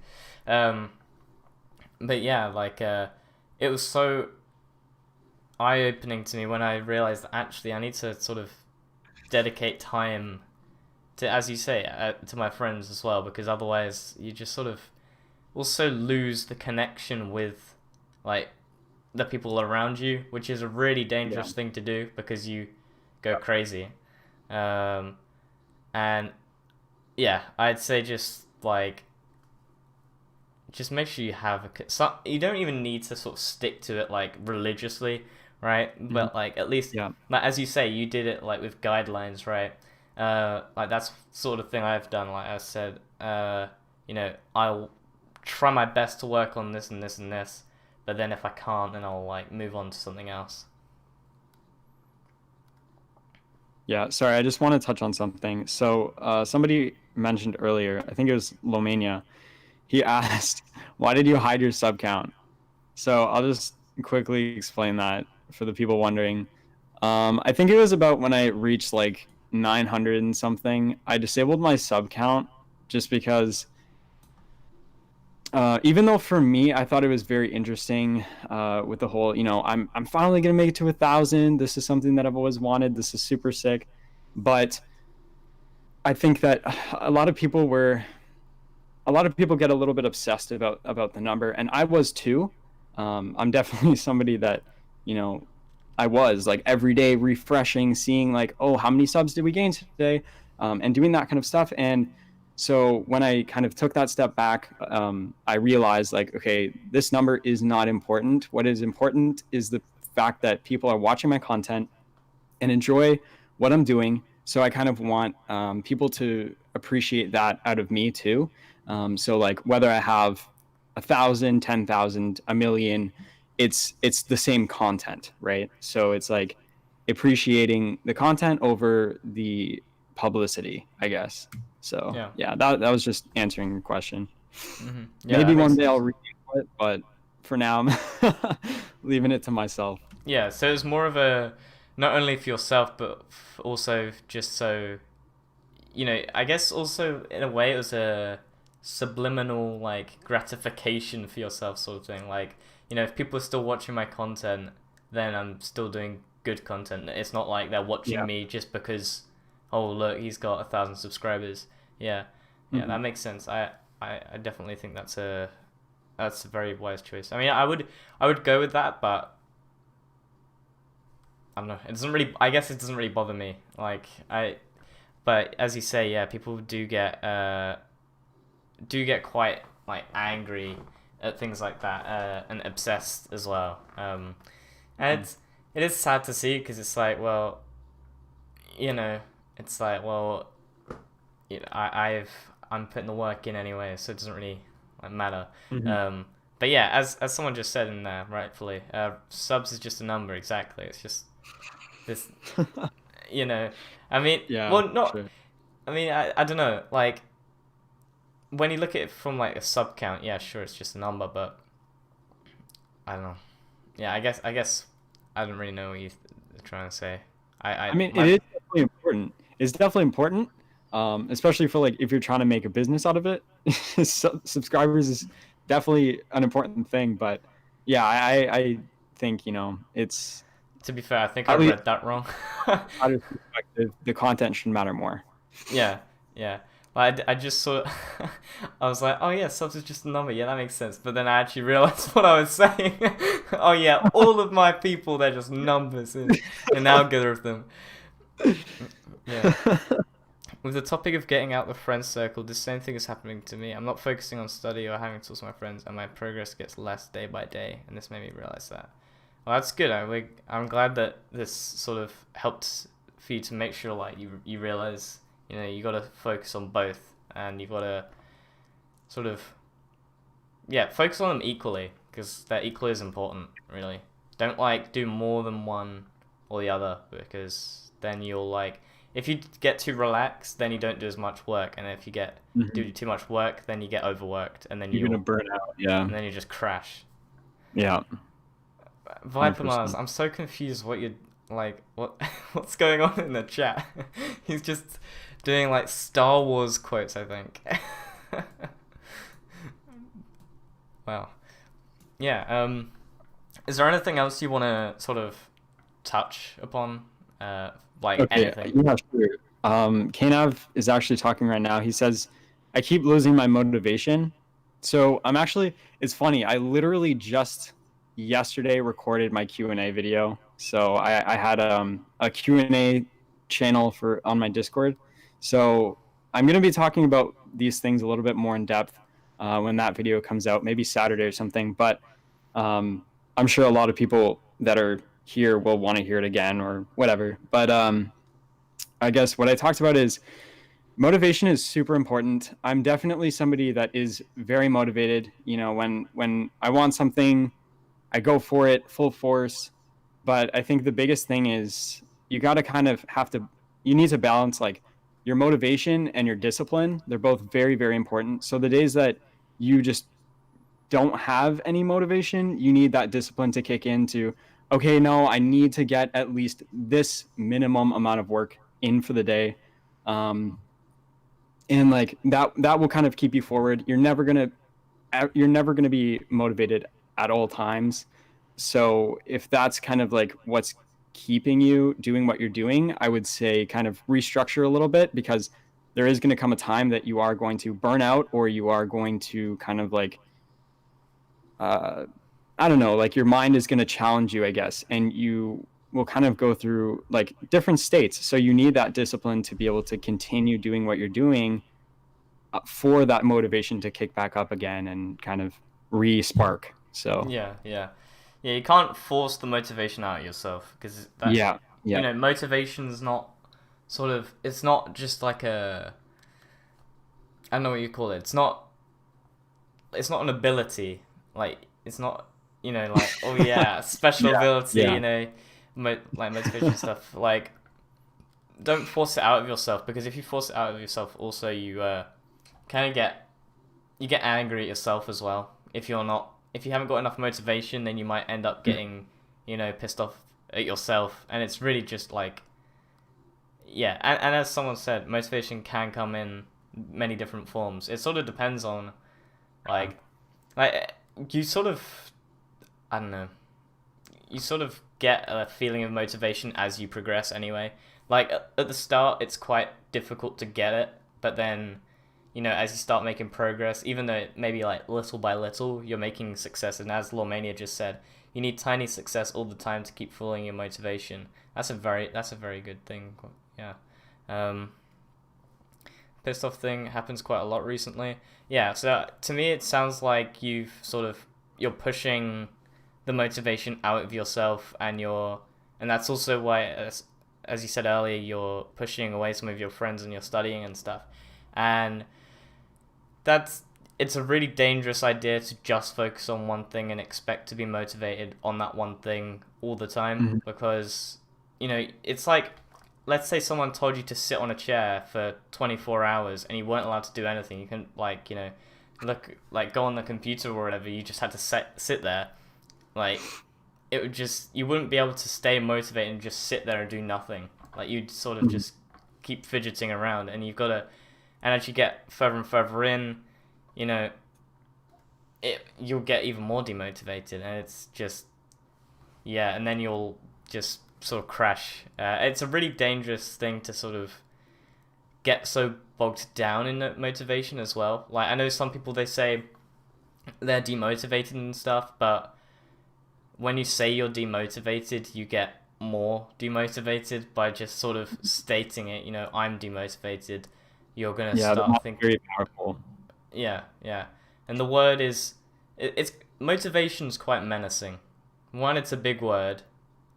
But yeah, like it was so eye-opening to me when I realized that actually I need to sort of dedicate time to, as you say, to my friends as well, because otherwise you just sort of also lose the connection with like the people around you, which is a really dangerous thing to do because you go crazy. And yeah, I'd say just like just make sure you have you don't even need to sort of stick to it like religiously, right? But like at least like, as you say, you did it like with guidelines, right? Like that's sort of thing I've done. Like I said, you know, I'll try my best to work on this and this and this, but then if I can't, then I'll like move on to something else. Yeah, sorry, I just want to touch on something. So, somebody mentioned earlier, I think it was Lomania. He asked, "Why did you hide your sub count?" So I'll just quickly explain that for the people wondering. I think it was about when I reached like 900 and something. I disabled my sub count just because, even though for me I thought it was very interesting with the whole, you know, I'm finally gonna make it to 1,000. This is something that I've always wanted. This is super sick, but I think that a lot of people get a little bit obsessed about the number, and I was too. I'm definitely somebody that, you know, I was like every day refreshing, seeing like, oh, how many subs did we gain today, and doing that kind of stuff. And so when I kind of took that step back, I realized like, okay, this number is not important. What is important is the fact that people are watching my content and enjoy what I'm doing. So I kind of want people to appreciate that out of me too. So like whether I have 1,000, 10,000, a million, it's the same content, right? So it's like appreciating the content over the publicity, I guess. So yeah, that was just answering your question. Yeah, maybe one day I'll read it, but for now I'm leaving it to myself. Yeah, so it's more of a not only for yourself but also just so you know, I guess also in a way it was a subliminal like gratification for yourself sort of thing. Like, you know, if people are still watching my content, then I'm still doing good content. It's not like they're watching me just because, oh look, he's got 1,000 subscribers. Yeah, that makes sense. I definitely think that's a very wise choice. I mean, I would go with that, but I don't know. It doesn't really. I guess it doesn't really bother me. Like but as you say, yeah, people do get quite like angry at things like that and obsessed as well. And it is sad to see because it's like, well, you know, it's like, well, you know, I'm putting the work in anyway, so it doesn't really like matter. But yeah, as someone just said in there rightfully, subs is just a number. Exactly, it's just this. You know, I mean, well, not. Sure. I mean, I don't know. Like, when you look at it from like a sub count, yeah, sure, it's just a number, but I don't know. Yeah, I guess I don't really know what you're trying to say. I mean, it is definitely important. It's definitely important, especially for like if you're trying to make a business out of it. Subscribers is definitely an important thing, but yeah, I think, you know, it's. To be fair, I think I read that wrong. Out of perspective, the content should matter more. Yeah. Like, I just saw. I was like, oh yeah, subs is just a number. Yeah, that makes sense. But then I actually realized what I was saying. Oh yeah, all of my people, they're just numbers in an algorithm. Yeah. With the topic of getting out the friend circle, the same thing is happening to me. I'm not focusing on study or having talks with my friends, and my progress gets less day by day. And this made me realize that. Well, that's good. I'm glad that this sort of helped for you to make sure like you realize, you know, you got to focus on both, and you got to sort of focus on them equally, because they're equally as important. Really, don't like do more than one or the other, because then you'll like if you get too relaxed, then you don't do as much work, and if you do Mhm. too much work, then you get overworked, and then You're gonna burn out. Yeah. you just crash. Yeah. Viper Mars, 100%. I'm so confused. What you're like? What what's going on in the chat? He's just doing like Star Wars quotes, I think. Wow. Yeah. Is there anything else you want to sort of touch upon? Like Okay. anything? Yeah, sure. Kanav is actually talking right now. He says, I keep losing my motivation. So I'm actually, it's funny. I literally just yesterday recorded my Q&A video. So I had a Q&A channel on my Discord. So I'm going to be talking about these things a little bit more in depth when that video comes out, maybe Saturday or something. But I'm sure a lot of people that are here will want to hear it again or whatever. But I guess what I talked about is motivation is super important. I'm definitely somebody that is very motivated. You know, when I want something, I go for it full force. But I think the biggest thing is you got to kind of you need to balance like your motivation and your discipline. They're both very, very important. So the days that you just don't have any motivation, you need that discipline to kick into, okay, no, I need to get at least this minimum amount of work in for the day. Um, and like that will kind of keep you forward. You're never gonna be motivated at all times. So if that's kind of like what's keeping you doing what you're doing, I would say kind of restructure a little bit, because there is going to come a time that you are going to burn out, or you are going to kind of like uh, I don't know, like your mind is going to challenge you, I guess, and you will kind of go through like different states. So you need that discipline to be able to continue doing what you're doing for that motivation to kick back up again and kind of re-spark. So Yeah, yeah, yeah. You can't force the motivation out of yourself because that yeah, yeah, motivation's not sort of. It's not just like a. I don't know what you call it. It's not. It's not an ability. Like it's not. Like oh yeah, special yeah, ability. yeah. Like motivation stuff. Like don't force it out of yourself, because if you force it out of yourself, also you kind of get angry at yourself as well. If you haven't got enough motivation, then you might end up getting pissed off at yourself, and it's really just like yeah. And as someone said, motivation can come in many different forms. It sort of depends on like like you sort of I don't know, you sort of get a feeling of motivation as you progress anyway. Like at the start, it's quite difficult to get it, but then, as you start making progress, even though it maybe like little by little, you're making success. And as Lawmania just said, you need tiny success all the time to keep fueling your motivation. That's a very good thing. Yeah. Um, Pissed off thing happens quite a lot recently. Yeah. So to me, it sounds like you're pushing the motivation out of yourself, and that's also why as you said earlier, you're pushing away some of your friends and you're studying and stuff, and it's a really dangerous idea to just focus on one thing and expect to be motivated on that one thing all the time, Mhm. because it's like, let's say someone told you to sit on a chair for 24 hours and you weren't allowed to do anything. You can look, like go on the computer or whatever, you just had to sit there. Like you wouldn't be able to stay motivated and just sit there and do nothing. Like you'd sort of Mhm. just keep fidgeting around, and and as you get further and further in, you know, you'll get even more demotivated, and it's just yeah, and then you'll just sort of crash. It's a really dangerous thing to sort of get so bogged down in motivation as well. Like I know some people, they say they're demotivated and stuff, but when you say you're demotivated, you get more demotivated by just sort of stating it. I'm demotivated. You're gonna Yeah, they're start not thinking, very powerful. yeah, yeah. And the word is, it's motivation's quite menacing. One, it's a big word,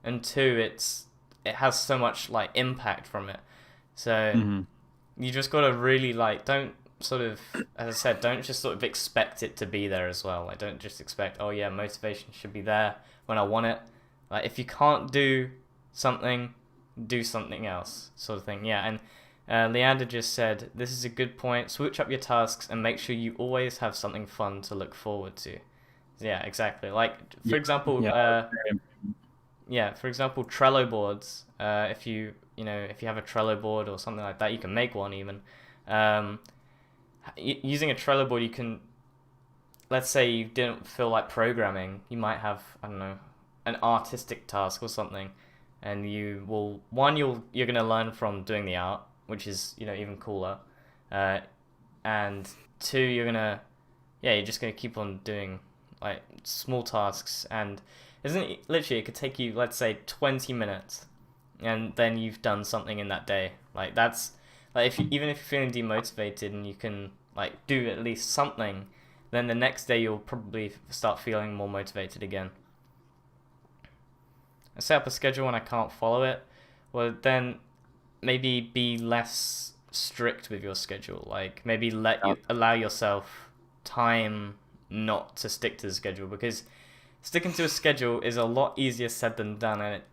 and two, it has so much like impact from it. So Hmm. you just gotta really like, don't sort of, as I said, don't just sort of expect it to be there as well. Like don't just expect, oh yeah, motivation should be there when I want it. Like if you can't do something, do something else, sort of thing. Yeah, and Leander just said, this is a good point. Switch up your tasks and make sure you always have something fun to look forward to. Yeah, exactly. Like, for Yeah, example, yeah, yeah, for example, Trello boards. If if you have a Trello board or something like that, you can make one even. Um, Using a Trello board, you can, let's say you didn't feel like programming, you might have, I don't know, an artistic task or something, and you're gonna learn from doing the art, which is even cooler, uh, and two, you're just gonna keep on doing like small tasks, and isn't it literally it could take you, let's say, 20 minutes, and then you've done something in that day. Like that's like even if you're feeling demotivated and you can like do at least something, then the next day you'll probably start feeling more motivated again. I set up a schedule when I can't follow it. Well, then maybe be less strict with your schedule. Like maybe allow yourself time not to stick to the schedule, because sticking to a schedule is a lot easier said than done, and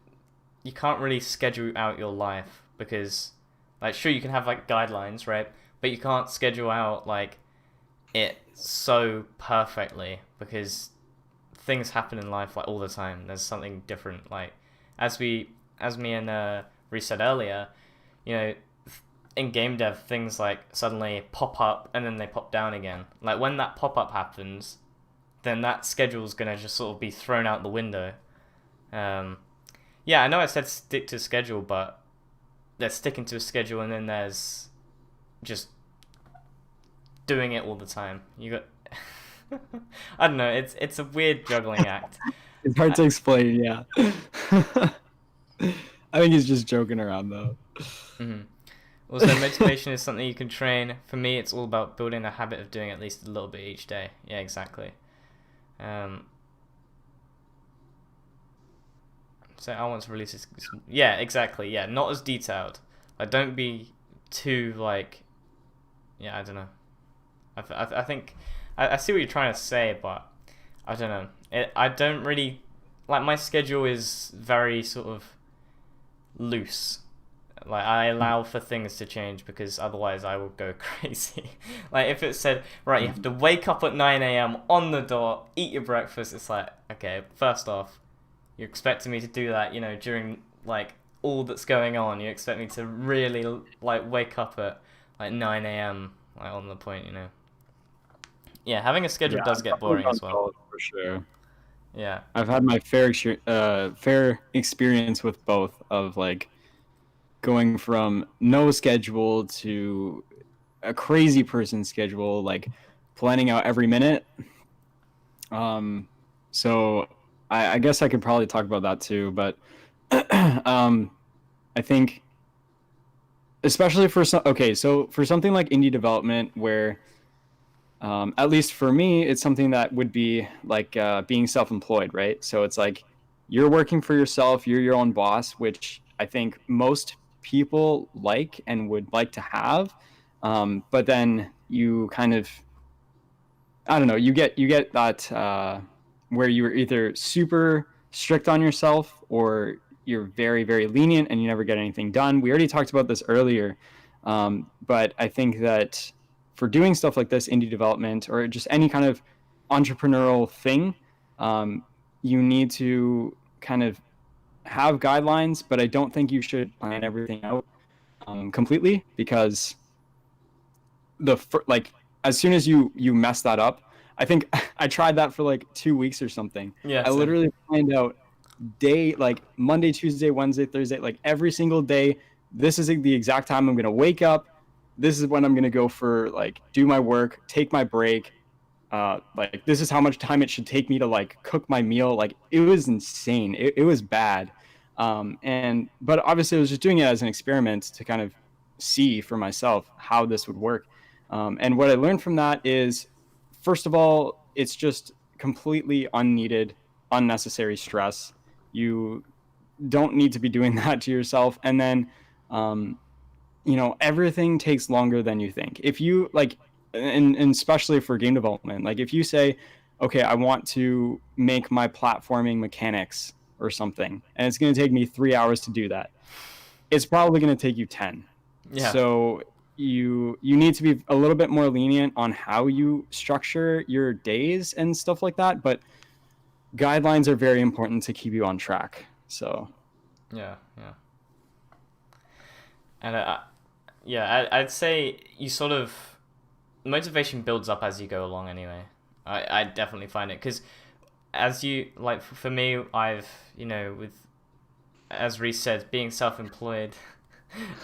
you can't really schedule out your life, because like sure you can have like guidelines, right? But you can't schedule out like it so perfectly, because things happen in life like all the time. There's something different. Like as me and Reece said earlier, you know, in game dev, things like suddenly pop up and then they pop down again. Like when that pop up happens, then that schedule's gonna just sort of be thrown out the window. Yeah, I know I said stick to schedule, but there's sticking to a schedule, and then there's just doing it all the time. You got I don't know, it's a weird juggling act. it's hard to explain. Yeah, I think he's just joking around though. Mm-hmm. Also, motivation is something you can train. For me, it's all about building a habit of doing at least a little bit each day. Yeah, exactly. So I want to release this. Yeah, exactly. Yeah, not as detailed. Like, don't be too like. Yeah, I don't know. I think I see what you're trying to say, but I don't know. I don't really like, my schedule is very sort of loose. Like I allow for things to change, because otherwise I will go crazy. Like if it said, right, you have to wake up at 9 a.m. on the dot, eat your breakfast, it's like, okay, first off, you're expecting me to do that, during like all that's going on. You expect me to really like wake up at like 9 a.m. like on the point. Yeah, having a schedule does get boring as well. For sure. Yeah. I've had my fair experience with both, of like going from no schedule to a crazy person schedule, like planning out every minute. So I guess I could probably talk about that too, but I think especially for so for something like indie development, where at least for me, it's something that would be like being self-employed, right? So it's like you're working for yourself, you're your own boss, which I think most people like and would like to have. But then you kind of, I don't know, you get that where you're either super strict on yourself, or you're very, very lenient and you never get anything done. We already talked about this earlier, but I think that for doing stuff like this, indie development, or just any kind of entrepreneurial thing, you need to kind of have guidelines, but I don't think you should plan everything out completely, because like as soon as you mess that up, I think I tried that for like 2 weeks or something. Yeah. I literally planned out like Monday, Tuesday, Wednesday, Thursday, like every single day. This is the exact time I'm going to wake up. This is when I'm going to go for like do my work, take my break. Like this is how much time it should take me to like cook my meal. Like it was insane. It was bad. But obviously I was just doing it as an experiment to kind of see for myself how this would work. And what I learned from that is, first of all, it's just completely unneeded, unnecessary stress. You don't need to be doing that to yourself. And then, everything takes longer than you think. If you like, and especially for game development, like if you say, okay, I want to make my platforming mechanics or something, and it's going to take me 3 hours to do that. it's probably going to take you 10. Yeah. So you need to be a little bit more lenient on how you structure your days and stuff like that, but guidelines are very important to keep you on track. So Yeah. Yeah. And I'd say you sort of motivation builds up as you go along. Anyway, I definitely find it because as you like for me, I've with as Reece said, being self-employed.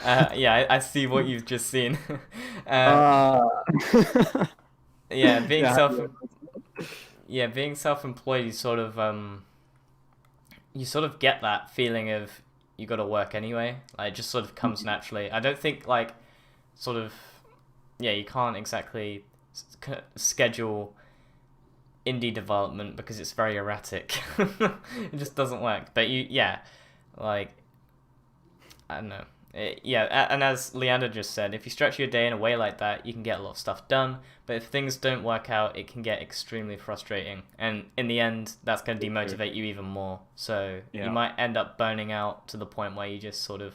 I see what you've just seen. uh, uh yeah, being yeah. self being self-employed, you sort of get that feeling of you got to work anyway. Like it just sort of comes naturally. I don't think like sort of you can't exactly schedule indie development because it's very erratic. It just doesn't work. But like I don't know. And as Leander just said, if you structure your day in a way like that, you can get a lot of stuff done. But if things don't work out, it can get extremely frustrating. And in the end, that's going to demotivate you even more. So you might end up burning out to the point where you just sort of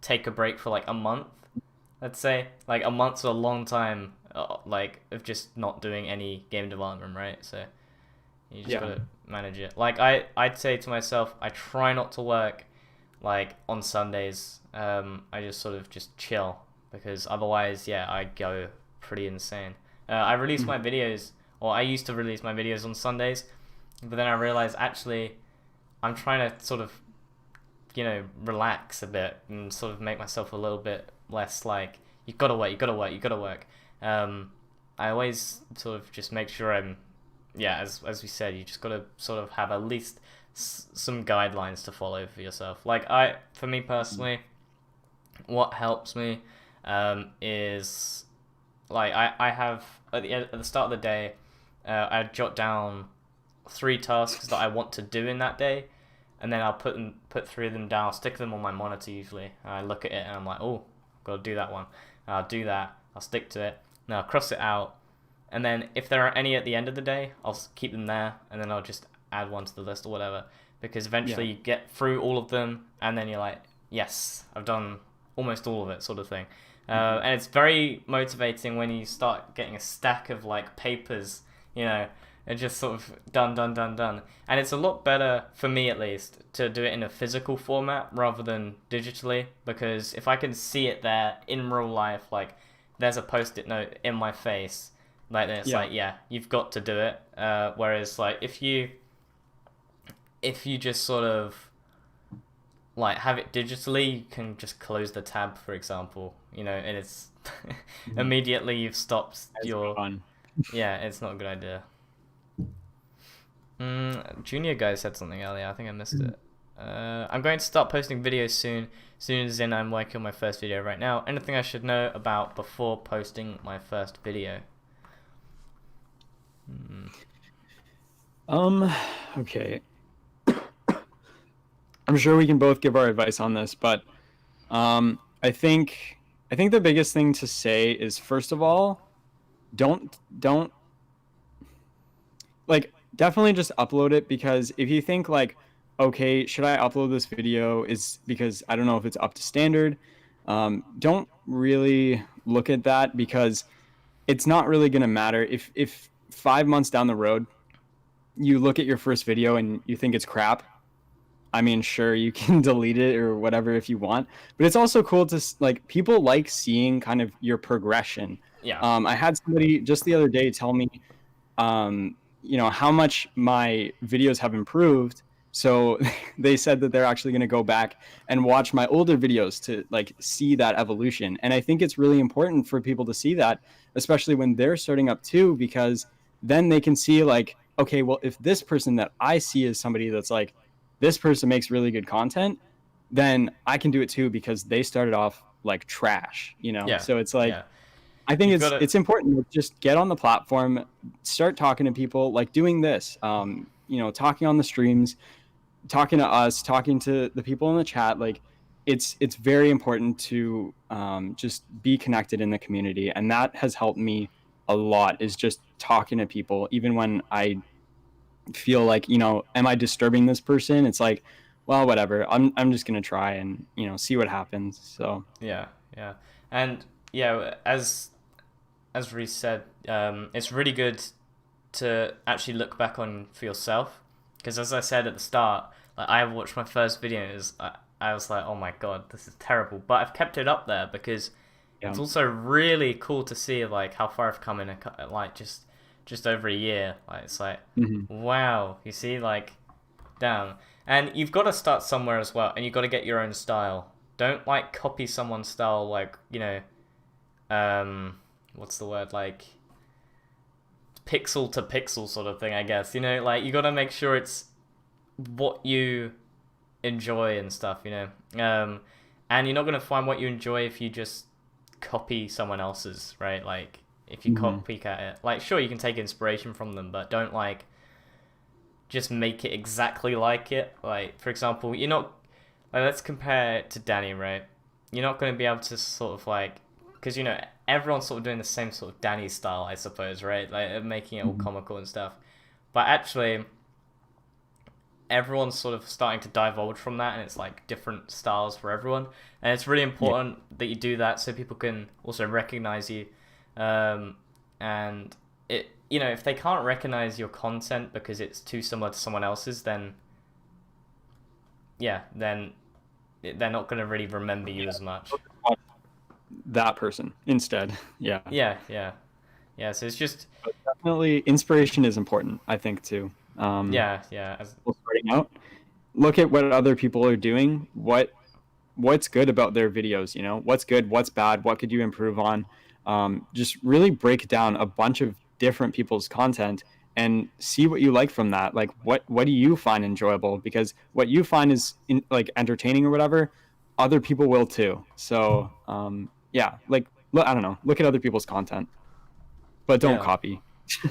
take a break for like a month. Let's say like a month's a long time, like of just not doing any game development, right? So you just gotta manage it. Like I'd say to myself, I try not to work like on Sundays. I just sort of just chill because otherwise, I go pretty insane. I release my videos, or I used to release my videos on Sundays, but then I realized actually I'm trying to sort of, relax a bit and sort of make myself a little bit less like you gotta work. I always sort of just make sure I'm, as we said, you just gotta sort of have at least some guidelines to follow for yourself. Like for me personally, what helps me is like I have at the start of the day, I jot down 3 tasks that I want to do in that day, and then I'll put 3 of them down. I'll stick them on my monitor usually. I look at it and I'm like, oh, gotta do that one. I'll do that. I'll stick to it. Now I'll cross it out, and then if there are any at the end of the day, I'll keep them there, and then I'll just add one to the list or whatever. Because eventually you get through all of them, and then you're like, yes, I've done almost all of it, sort of thing. And it's very motivating when you start getting a stack of like papers, and just sort of done. And it's a lot better, for me at least, to do it in a physical format rather than digitally, because if I can see it there in real life, like there's a post-it note in my face, like then it's like, you've got to do it. Whereas like if you just sort of like have it digitally, you can just close the tab, for example, and it's immediately you've stopped your fun. it's not a good idea. Junior guy said something earlier. I think I missed it. I'm going to start posting videos soon. Soon as in, I'm working on my first video right now. Anything I should know about before posting my first video? Okay. I'm sure we can both give our advice on this, but I think the biggest thing to say is, first of all, don't like, definitely just upload it, because if you think like, okay, should I upload this video, is because I don't know if it's up to standard, don't really look at that, because it's not really going to matter if 5 months down the road you look at your first video and you think it's crap. I mean, sure, you can delete it or whatever if you want, but it's also cool to like, people like seeing kind of your progression. I had somebody just the other day tell me, how much my videos have improved. So they said that they're actually going to go back and watch my older videos to like see that evolution. And I think it's really important for people to see that, especially when they're starting up too, because then they can see like, okay, well, if this person that I see is somebody that's like, this person makes really good content, then I can do it too, because they started off like trash, So it's like, I think it's important to just get on the platform, start talking to people, like doing this, talking on the streams, talking to us, talking to the people in the chat. Like it's very important to just be connected in the community. And that has helped me a lot, is just talking to people, even when I feel like, am I disturbing this person? It's like, well, whatever. I'm just gonna try and see what happens. So Yeah, yeah, and yeah, as Reece said, it's really good to actually look back on for yourself, because as I said at the start, like I watched my first videos, I was like, oh my god, this is terrible, but I've kept it up there because yeah. it's also really cool to see like how far I've come in like just over a year. Like it's like, Hmm. wow, you see, like, damn. And you've got to start somewhere as well, and you've got to get your own style. Don't like copy someone's style, like, what's the word, like pixel to pixel sort of thing, I guess. Like you got to make sure it's what you enjoy and stuff. And you're not gonna find what you enjoy if you just copy someone else's, right? Like if you Hmm. copycat it, like sure you can take inspiration from them, but don't like just make it exactly like it. Like for example, you're not like, let's compare it to Danny, right? You're not going to be able to sort of like, because everyone's sort of doing the same sort of Danny style, I suppose, right? Like making it all Hmm. comical and stuff. But actually, everyone's sort of starting to divulge from that, and it's like different styles for everyone. And it's really Yeah. important that you do that so people can also recognize you. And if they can't recognize your content because it's too similar to someone else's, then yeah, then they're not going to really remember you as much. That person instead. Yeah. Yeah, yeah, yeah. So it's just, But definitely inspiration is important, I think, too. yeah, yeah, People starting out, look at what other people are doing. What's good about their videos? What's good, what's bad, what could you improve on? Just really break down a bunch of different people's content and see what you like from that. Like what do you find enjoyable? Because what you find is like entertaining or whatever, other people will too. So yeah, like I don't know, look at other people's content, but don't yeah, copy.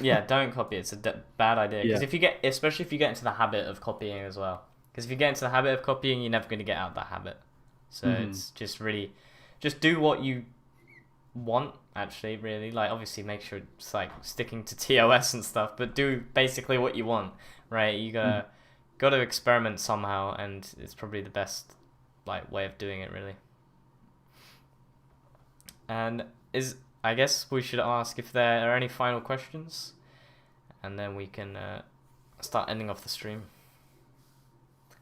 yeah. Don't copy. It's a bad idea because Yeah. especially if you get into the habit of copying as well. Because if you get into the habit of copying, you're never going to get out of that habit. So Hmm. it's just really, just do what you want. Actually, really, like obviously make sure it's like sticking to TOS and stuff, but do basically what you want, right? You gotta experiment somehow, and it's probably the best like way of doing it, really. And I guess we should ask if there are any final questions, and then we can start ending off the stream.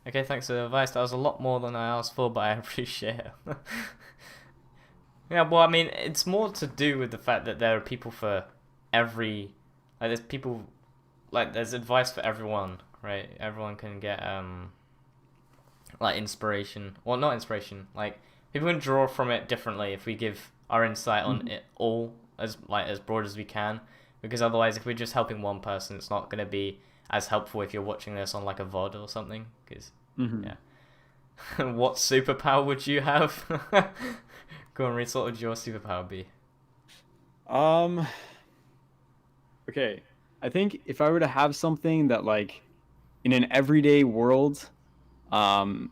Okay, thanks for the advice. That was a lot more than I asked for, but I appreciate it. Yeah, well, I mean, it's more to do with the fact that there are people for every, like, there's people, like, there's advice for everyone, right? Everyone can get like inspiration, well, not inspiration, like people can draw from it differently if we give our insight on it all as broad as we can, because otherwise if we're just helping one person it's not going to be as helpful if you're watching this on like a VOD or something, because Hmm. yeah. What superpower would you have? Go on, Reece, what would your superpower be? Um. Okay. I think if I were to have something that like in an everyday world, um,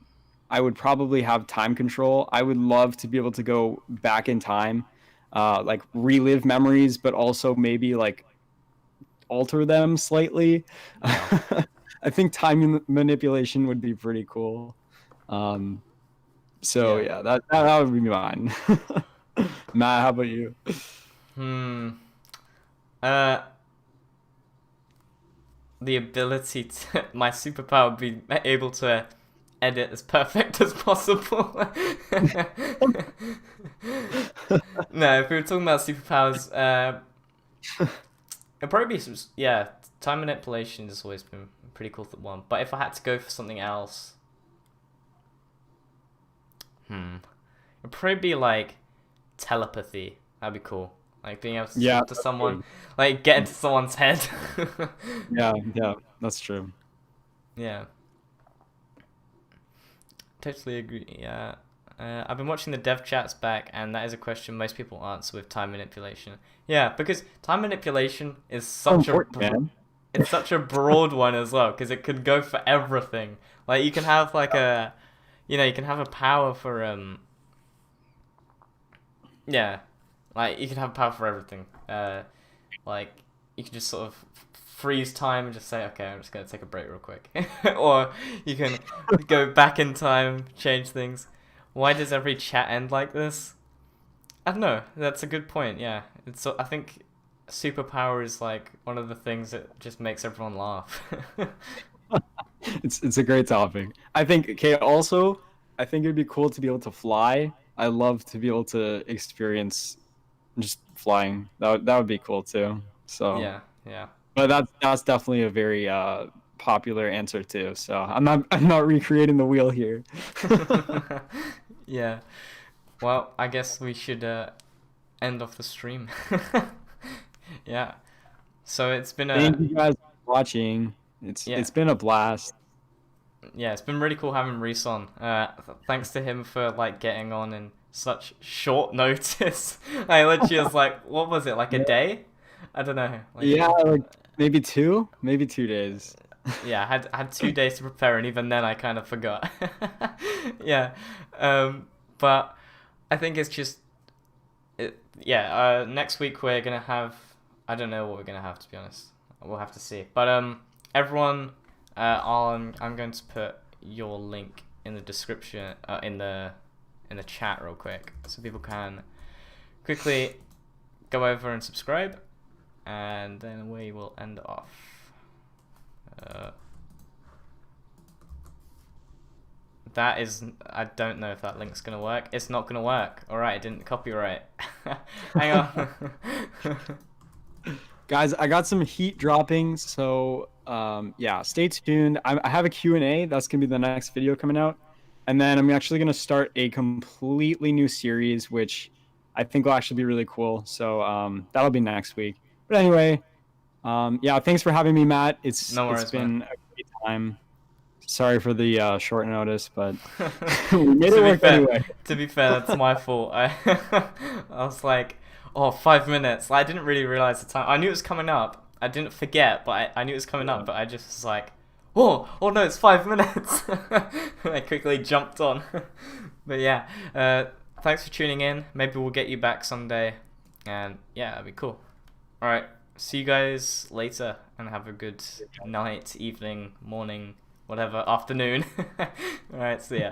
I would probably have time control. I would love to be able to go back in time, like relive memories, but also maybe like alter them slightly. Yeah. I think time manipulation would be pretty cool. Um, so Yeah. yeah, that would be mine. Matt, how about you? Hmm. Uh, the ability to my superpower would be able to edit as perfect as possible. No, if we were talking about superpowers, it'd probably be yeah. Time manipulation has always been a pretty cool one. But if I had to go for something else, it'd probably be like telepathy. That'd be cool. Like being able to Yeah, talk to that's someone, true. like get into someone's head. Yeah, yeah, that's true. Yeah, totally agree. Yeah. I've been watching the dev chats back, and that is a question most people answer with time manipulation. Yeah, because time manipulation is So such a important, man. it's such a broad one as well, because it could go for everything. Like you can have like you can have a power for yeah, like you can have power for everything. Like you can just sort of freeze time and just say, okay, I'm just gonna take a break real quick, or you can go back in time, change things. Why does every chat end like this? I don't know. That's a good point. Yeah, I think superpower is like one of the things that just makes everyone laugh. It's a great topic. I think okay, also I think it'd be cool to be able to fly. I love to be able to experience just flying. That would be cool too. So, Yeah, yeah. but that's definitely a very popular answer too. So I'm not recreating the wheel here. Yeah. Well, I guess we should end off the stream. Yeah. So it's been Thank you guys for watching. It's yeah, it's been a blast. yeah, it's been really cool having Reece on. Thanks to him for like getting on in such short notice. I literally was like, what was it, like a Yeah, day? I don't know. Like, yeah, like maybe 2 days. yeah, I had 2 days to prepare, and even then I kind of forgot. Yeah, but I think it's just yeah. Next week we're gonna have, I don't know what we're gonna have, to be honest. We'll have to see. But everyone, I'm going to put your link in the description, in the chat real quick, so people can quickly go over and subscribe, and then we will end off. That is, I don't know if that link's gonna work. It's not gonna work. Alright, it didn't copyright. Hang on. Guys, I got some heat dropping, so yeah, stay tuned. I have a Q&A. That's gonna be the next video coming out, and then I'm actually gonna start a completely new series, which I think will actually be really cool. So that'll be next week. But anyway, yeah, thanks for having me, Matt. No It's worries, man. been a great time. Sorry for the short notice, but we made To it be work fair, anyway. that's my fault. I was like, oh, 5 minutes. I didn't really realize the time. I knew it was coming up. I didn't forget, but I knew it was coming up. But I just was like, oh no, it's 5 minutes. I quickly jumped on. But yeah, thanks for tuning in. Maybe we'll get you back someday, and yeah, that'd be cool. All right, see you guys later, and have a good night, evening, morning, whatever, afternoon. All right, see ya.